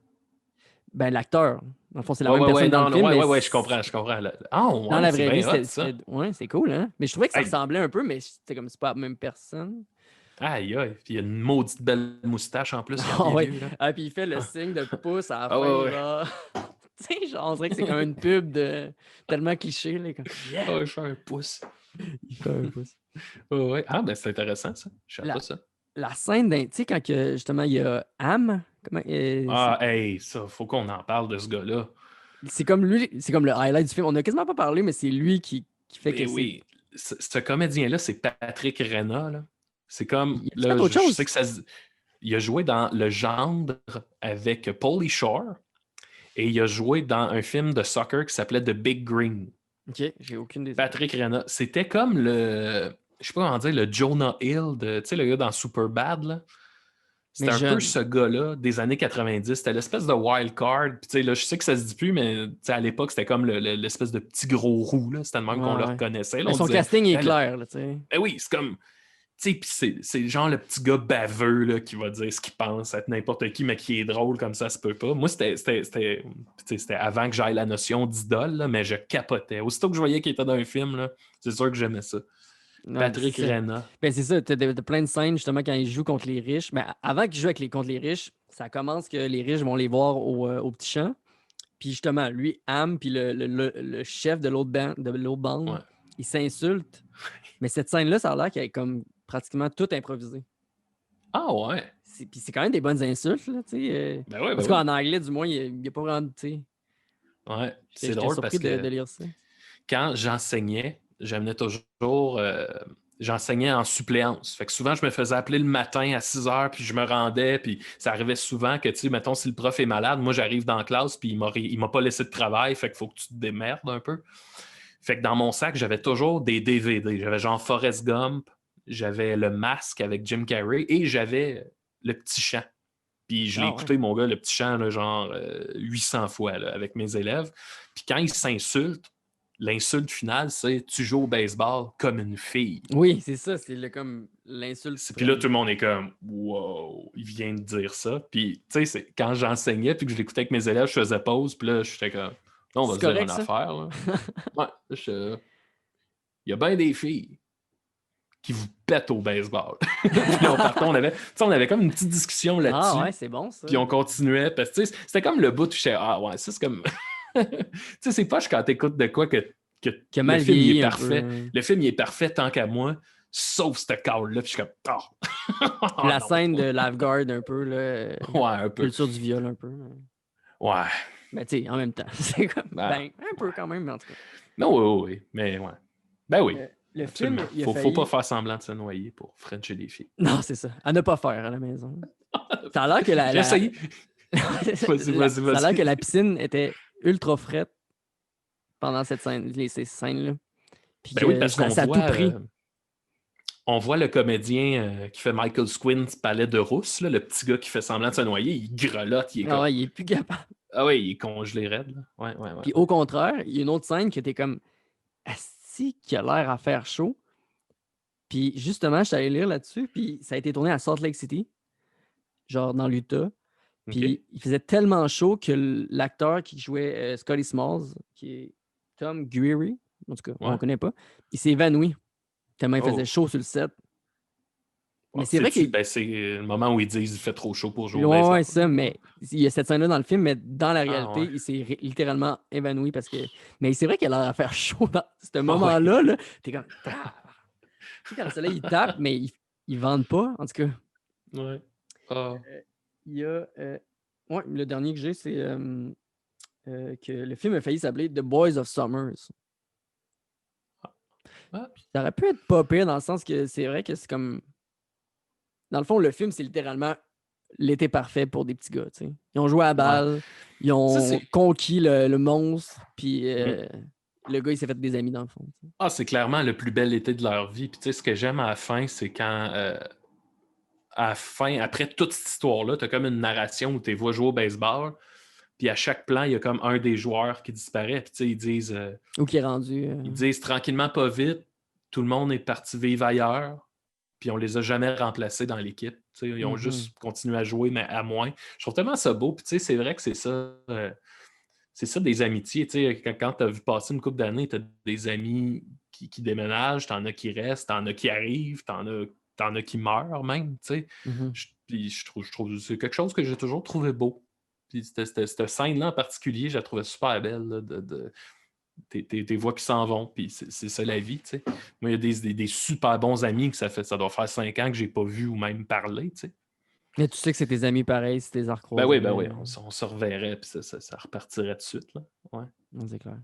Ben, l'acteur. Dans le fond, c'est la même personne dans le film. Ouais, je comprends. Ah, ouais, dans la c'est vraie vie, bien hot, ça. ouais, c'est cool, hein? Mais je trouvais que ça Hey. ressemblait un peu, mais c'était comme c'est pas la même personne. Aïe. Puis il y a une maudite belle moustache en plus quand il est vieux. Là. Ah, puis il fait le signe de pouce à la fin, ouais. genre. Tu sais, genre, on dirait que c'est comme une pub tellement cliché. Là, comme... Yeah. Je fais un pouce. Il fait un pouce. Ouais. Ah, ben c'est intéressant, ça. Je savais pas ça. La scène, tu sais, quand justement il y a Am. Ça, faut qu'on en parle de ce gars-là. C'est comme lui, c'est comme le highlight du film. On n'a quasiment pas parlé, mais c'est lui qui fait que oui. Ce comédien-là, c'est Patrick Rena. Là. C'est comme. Il a fait autre chose. Je sais que il a joué dans Le Gendre avec Pauly Shore et il a joué dans un film de soccer qui s'appelait The Big Green. Ok, j'ai aucune idée. Patrick Rena. C'était comme je sais pas comment dire, le Jonah Hill, tu sais, le gars dans Superbad, là. C'était un peu ce gars-là des années 90. C'était l'espèce de wild card. Puis, tu sais, là, je sais que ça se dit plus, mais à l'époque, c'était comme l'espèce de petit gros roux. Là. C'était le même qu'on le reconnaissait. Là, son casting est clair. Là, ben oui, c'est comme. Tu sais, c'est genre le petit gars baveux là, qui va dire ce qu'il pense à n'importe qui, mais qui est drôle comme ça se peut pas. Moi, c'était avant que j'aille la notion d'idole, là, mais je capotais. Aussitôt que je voyais qu'il était dans un film, là, c'est sûr que j'aimais ça. Non, Patrick Rena. Ben c'est ça, t'as plein de scènes justement quand il joue contre les riches. Mais avant qu'il joue contre les riches, ça commence que les riches vont les voir au petit champ. Puis justement, lui, Am, puis le chef de l'autre bande, ils s'insultent. Mais cette scène-là, ça a l'air qu'elle est comme pratiquement toute improvisée. Ah ouais? Puis c'est quand même des bonnes insultes, là, tu sais. Parce qu'en anglais, du moins, il n'y a pas vraiment, tu sais. Ouais, c'est drôle parce que de lire ça. Quand j'enseignais, j'amenais toujours... j'enseignais en suppléance. Fait que souvent, je me faisais appeler le matin à 6 heures, puis je me rendais, puis ça arrivait souvent que, tu sais, mettons, si le prof est malade, moi, j'arrive dans la classe, puis il m'a pas laissé de travail, fait qu'il faut que tu te démerdes un peu. Fait que dans mon sac, j'avais toujours des DVD. J'avais genre Forrest Gump, j'avais Le Masque avec Jim Carrey, et j'avais Le Petit Chant. Puis je l'ai écouté, mon gars, Le Petit Chant, là, genre 800 fois là, avec mes élèves. Puis quand ils s'insultent, l'insulte finale, c'est « tu joues au baseball comme une fille ». Oui, c'est ça, c'est comme l'insulte. Puis là, tout le monde est comme « wow, il vient de dire ça ». Puis tu sais, quand j'enseignais puis que je l'écoutais avec mes élèves, je faisais pause, puis là, j'étais comme « on va se dire une affaire ». Là. Ouais, il y a bien des filles qui vous pètent au baseball. Puis là, on avait comme une petite discussion là-dessus. Ah ouais, c'est bon ça. Puis on continuait, parce que c'était comme le bout où je disais « ah ouais, ça c'est comme... » Tu sais, c'est poche quand t'écoutes de quoi que le film il est parfait. Le film il est parfait tant qu'à moi, sauf cette call-là. Puis je suis comme, Puis la non. scène de Lifeguard, un peu, là, Ouais, un peu. culture du viol, un peu. Ouais. Mais tu sais, en même temps, c'est comme, Ben, ben, un peu quand même, mais en tout cas. non, oui, oui, mais ouais. Ben oui, Le film, absolument. il a Faut pas failli... faire semblant de se noyer pour Frencher les filles. Non, c'est ça. À ne pas faire à la maison. Ça a l'air que J'ai essayé. Ça a l'air que Vas-y. la piscine était ultra frette pendant cette scène, ces scènes-là. Puis Ben oui, que parce qu'on ça a tout voit, pris. on voit le comédien qui fait Michael Squint Palais de Rousse, là, le petit gars qui fait semblant de se noyer, il grelotte, il est Ah comme. ouais, il est plus capable. Ah oui, il est congelé raide. Là. Ouais, ouais, ouais, Puis ouais. au contraire, il y a une autre scène qui était comme Asti qui a l'air à faire chaud. Puis justement, je suis allé lire là-dessus, puis ça a été tourné à Salt Lake City, genre dans l'Utah. OK. Puis il faisait tellement chaud que l'acteur qui jouait Scotty Smalls, qui est Tom Greery, en tout cas, on ne Ouais. connaît pas, il s'est évanoui tellement il faisait Oh. chaud sur le set. Mais Bon, c'est vrai qu'il... ben, c'est le moment où ils disent qu'il fait trop chaud pour jouer au Ouais, baseball. ouais, ça, mais il y a cette scène-là dans le film, mais dans la Ah réalité, ouais. il s'est littéralement évanoui parce que... Mais c'est vrai qu'il a l'air à faire chaud dans ce Ah ouais. moment-là. Là, t'es comme... Tu sais, quand le soleil, il tape, mais il ne vente pas, en tout cas. Ouais. Ah. Il y a... ouais, le dernier que j'ai, c'est que le film a failli s'appeler The Boys of Summers. Ah. Ça aurait pu être pas pire dans le sens que c'est vrai que c'est comme... Dans le fond, le film, c'est littéralement l'été parfait pour des petits gars. T'sais. Ils ont joué à la Ouais. balle, ils Ça, ont c'est. conquis le monstre, puis Mhm. le gars, il s'est fait des amis dans le fond. T'sais. Ah, c'est clairement le plus bel été de leur vie. Puis tu sais, ce que j'aime à la fin, c'est quand à la fin, après toute cette histoire-là, tu as comme une narration où tu les vois jouer au baseball. Puis à chaque plan, il y a comme un des joueurs qui disparaît. Puis tu sais, Ou qui est rendu. ils disent tranquillement, pas vite, tout le monde est parti vivre ailleurs. Puis on les a jamais remplacés dans l'équipe. Tu sais, ils ont juste continué à jouer, mais à moins. Je trouve tellement ça beau. Puis tu sais, c'est vrai que c'est ça des amitiés. Tu sais, quand tu as vu passer une couple d'années, tu as des amis qui déménagent, tu en as qui restent, tu en as qui arrivent, t'en as qui meurent même. Tu sais. Mhm. Puis je trouve que c'est quelque chose que j'ai toujours trouvé beau. Puis cette scène-là en particulier, je la trouvais super belle. Là, tes voix qui s'en vont, puis c'est ça la vie. Tu sais. Moi, il y a des super bons amis que ça doit faire 5 ans que j'ai pas vu ou même parlé. Tu sais. Mais tu sais que c'est tes amis pareils si tu les as recroisés. Ben oui, on se reverrait, puis ça repartirait tout de suite. Là. Ouais. Non, c'est clair.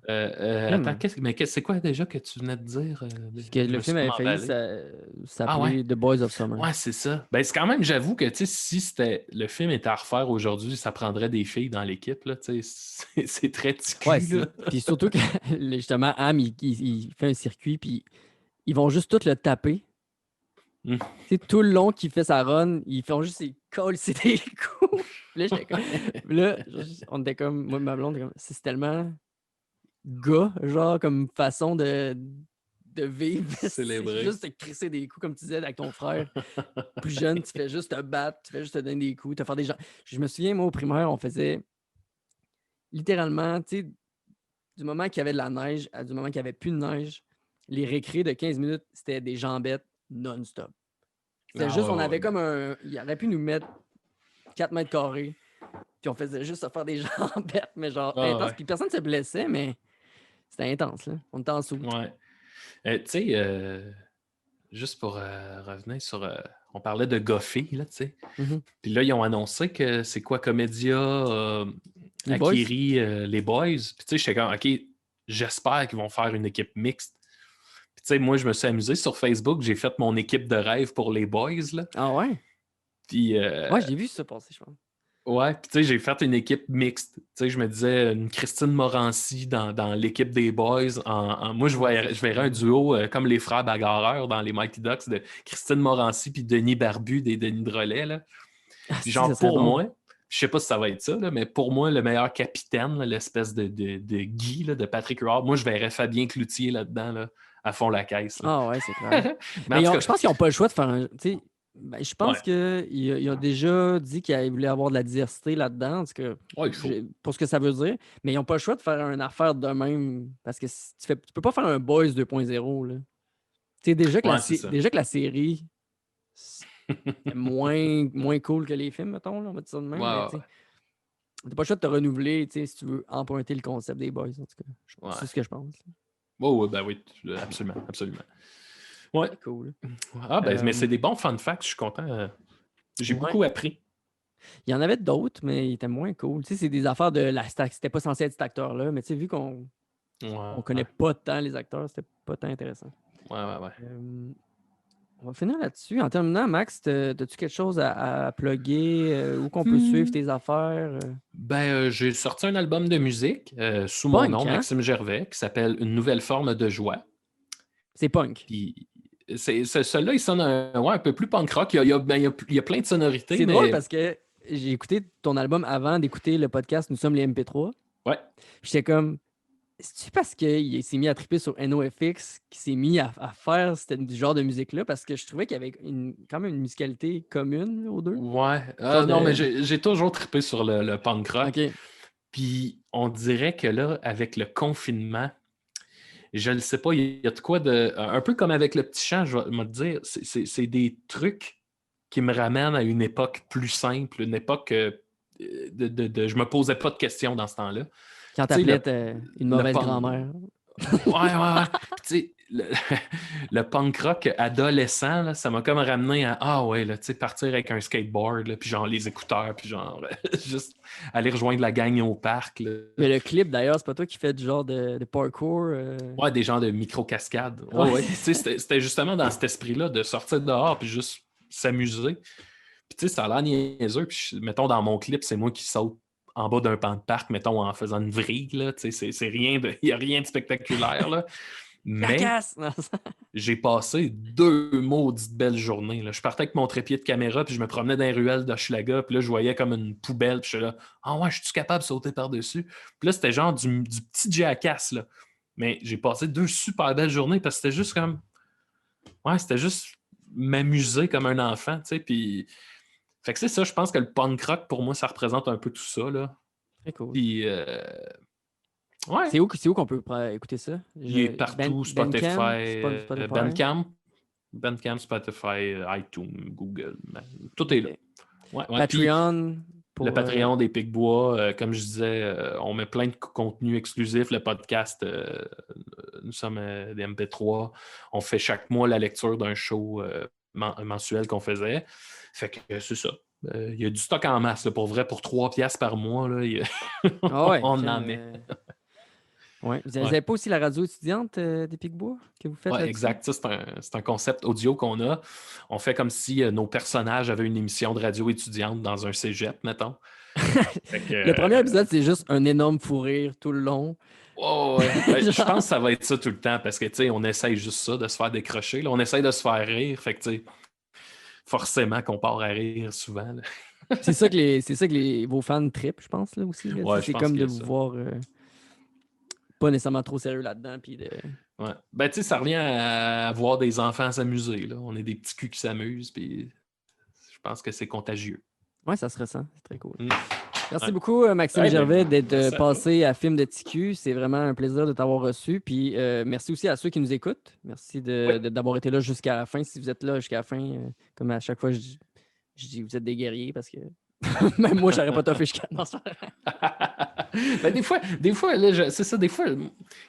Attends, c'est quoi déjà que tu venais de dire? Que Je le me suis film comme avait failli emballé. Ah ouais? s'appeler The Boys of Summer. Ouais, c'est ça. Ben, c'est quand même, j'avoue que si le film était à refaire aujourd'hui, ça prendrait des filles dans l'équipe. Là, c'est très Ouais, ticu. Là. puis surtout que justement, Am, il fait un circuit, puis ils vont juste tout le taper. Mm. Tu sais, tout le long qu'il fait sa run, ils font juste ses cols, c'est des coups. Puis là, j'étais comme... Puis là, on était comme... Moi, ma blonde, était comme... C'est tellement gars, genre, comme façon de vivre. C'est Célébrer. juste te crisser des coups, comme tu disais, avec ton frère. Plus jeune, tu fais juste te battre, tu fais juste te donner des coups, te faire des gens... Je me souviens, moi, au primaire, on faisait littéralement, tu sais, du moment qu'il y avait de la neige à du moment qu'il n'y avait plus de neige, les récrés de 15 minutes, c'était des jambettes non-stop. C'était Ah juste, on ouais, avait ouais. comme un... Il aurait pu nous mettre 4 mètres carrés, puis on faisait juste se faire des jambettes, mais genre Ah intense. ouais. Puis personne ne se blessait, mais c'était intense, là. On était en sous. Ouais. Tu sais, juste pour revenir sur. On parlait de Goffy, là, tu sais. Mhm. Puis là, ils ont annoncé que c'est quoi, Comédia Les boys? acquérit les boys. Puis tu sais, j'étais comme, OK, j'espère qu'ils vont faire une équipe mixte. Puis tu sais, moi, je me suis amusé sur Facebook, j'ai fait mon équipe de rêve pour les boys, là. Ah ouais? Puis, Ouais, j'ai vu ça passer, je pense. ouais, puis tu sais, j'ai fait une équipe mixte. Tu sais, je me disais, une Christine Morancy dans l'équipe des boys. Moi, je verrais un duo comme les frères bagarreurs dans les Mighty Ducks de Christine Morancy puis Denis Barbu des Denis Drolet, là. Ah, Puis si, ça genre, serait pour bon. moi, je sais pas si ça va être ça, là, mais pour moi, le meilleur capitaine, là, l'espèce de Guy, là, de Patrick Huard, moi, je verrais Fabien Cloutier là-dedans, là, à fond la caisse. Là. Ah ouais, c'est clair. Mais en Mais tout je cas, pense qu'ils n'ont pas le choix de faire un. Tu sais, ben, je pense ouais, qu'ils ont déjà dit qu'ils voulaient avoir de la diversité là-dedans, parce que, ouais, il faut. pour ce que ça veut dire. Mais ils n'ont pas le choix de faire une affaire de même. Parce que si tu peux pas faire un Boys 2.0. Là. Tu sais, Ouais, c'est ça. déjà que la série, c'est moins cool que les films, mettons, là, on va dire ça de Ouais, même. Mais ouais, tu n'as pas le choix de te renouveler si tu veux emprunter le concept des Boys. En tout cas, ouais. c'est ce que je pense. Ouais, ouais, ben oui, absolument, absolument. Ouais. C'est cool. Ah, ben, mais c'est des bons fun facts, je suis content. J'ai Ouais. beaucoup appris. Il y en avait d'autres, mais ils étaient moins cool. Tu sais, c'est des affaires de la stack. C'était pas censé être cet acteur-là, mais tu sais, vu qu'on Ouais, connaît pas tant les acteurs, c'était pas tant intéressant. ouais. On va finir là-dessus. En terminant, Max, as-tu quelque chose à plugger? Où qu'on peut suivre tes affaires? Ben, j'ai sorti un album de musique sous mon Punk, nom, hein? Maxime Gervais, qui s'appelle Une nouvelle forme de joie. C'est punk. Puis, celui-là, il sonne un peu plus punk rock. Il y a plein de sonorités, C'est drôle mais parce que j'ai écouté ton album avant d'écouter le podcast Nous sommes les MP3. ouais. J'étais comme, c'est-tu parce qu'il s'est mis à triper sur NoFX qu'il s'est mis à faire ce genre de musique-là? Parce que je trouvais qu'il y avait quand même une musicalité commune aux deux. Ouais. Genre Non, mais de... j'ai toujours trippé sur le punk rock. OK. Puis, on dirait que là, avec le confinement, je ne sais pas, il y a de quoi de. Un peu comme avec le petit chant, je vais me dire, c'est des trucs qui me ramènent à une époque plus simple, une époque je me posais pas de questions dans ce temps-là. Quand Tu sais, t'appelais une le mauvaise punk. grand-mère. Ouais. Puis, tu sais, le punk rock adolescent, là, ça m'a comme ramené à ah ouais, là, tu sais, partir avec un skateboard, là, puis genre les écouteurs, puis genre juste aller rejoindre la gang au parc. Là. Mais le clip, d'ailleurs, c'est pas toi qui fais du genre de parkour? Ouais, des gens de micro-cascades. Ouais, Ouais. Tu sais, c'était justement dans cet esprit-là de sortir dehors puis juste s'amuser. Puis tu sais, ça a l'air niaiseux. Puis mettons, dans mon clip, c'est moi qui saute en bas d'un pan de parc, mettons, en faisant une vrille. Là. Tu sais, c'est rien de. Il n'y a rien de spectaculaire. Là. Mais Jacasse! j'ai passé 2 maudites belles journées. Là. Je partais avec mon trépied de caméra, puis je me promenais dans les ruelles d'Hochelaga, puis là, je voyais comme une poubelle, puis je suis là, ah ouais, je suis capable de sauter par-dessus? Puis là, c'était genre du petit jackass, là. Mais j'ai passé 2 super belles journées parce que c'était juste comme. Ouais, c'était juste m'amuser comme un enfant, tu sais. Puis. Fait que c'est ça, je pense que le punk rock, pour moi, ça représente un peu tout ça, là. Très cool. Puis. Ouais. C'est où qu'on peut écouter ça? Il est partout, Spotify, Bandcamp? Bandcamp, Spotify, iTunes, Google. Tout est là. Okay. Ouais, Patreon. Le Patreon des Picbois, comme je disais, on met plein de contenu exclusif. Le podcast, nous sommes des MP3. On fait chaque mois la lecture d'un show mensuel qu'on faisait. Fait que c'est ça. Il y a du stock en masse, là, pour vrai, pour 3$ par mois. Là, on en met. Ouais. Vous n'avez pas aussi la radio étudiante des Picbois que vous faites là-dessus? Exact. Ça, c'est un concept audio qu'on a. On fait comme si nos personnages avaient une émission de radio étudiante dans un cégep, mettons. Le premier épisode, c'est juste un énorme fou rire tout le long. Ouais. Je pense que ça va être ça tout le temps parce que, tu sais, on essaye juste ça, de se faire décrocher. Là. On essaye de se faire rire. Fait que, tu sais, forcément qu'on part à rire souvent. Là. C'est ça que vos fans trippent, je pense, là aussi. Là. Ouais, c'est comme de vous voir pas nécessairement trop sérieux là-dedans. Puis de... Ouais. Ben, tu sais, ça revient à voir des enfants s'amuser. Là. On est des petits culs qui s'amusent. Puis je pense que c'est contagieux. Ouais, ça se ressent. C'est très cool. Merci Ouais. beaucoup, Maxime Gervais, d'être merci passé à Film de TQ. C'est vraiment un plaisir de t'avoir reçu. Puis merci aussi à ceux qui nous écoutent. Merci d'avoir été là jusqu'à la fin. Si vous êtes là jusqu'à la fin, comme à chaque fois, je dis vous êtes des guerriers parce que même moi, je n'aurais pas toffé jusqu'à non, ben, des fois là, c'est ça, des fois,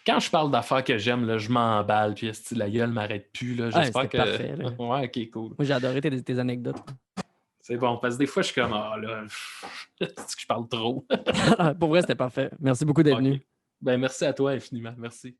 quand je parle d'affaires que j'aime, là, je m'emballe, puis la gueule ne m'arrête plus. Là, j'espère que. Parfait, là. Ouais, ok, cool. Moi, j'ai adoré tes anecdotes. C'est bon, parce que des fois, je suis comme, ah là, c'est que je parle trop. Pour vrai, c'était parfait. Merci beaucoup d'être venu. Ben, merci à toi infiniment. Merci.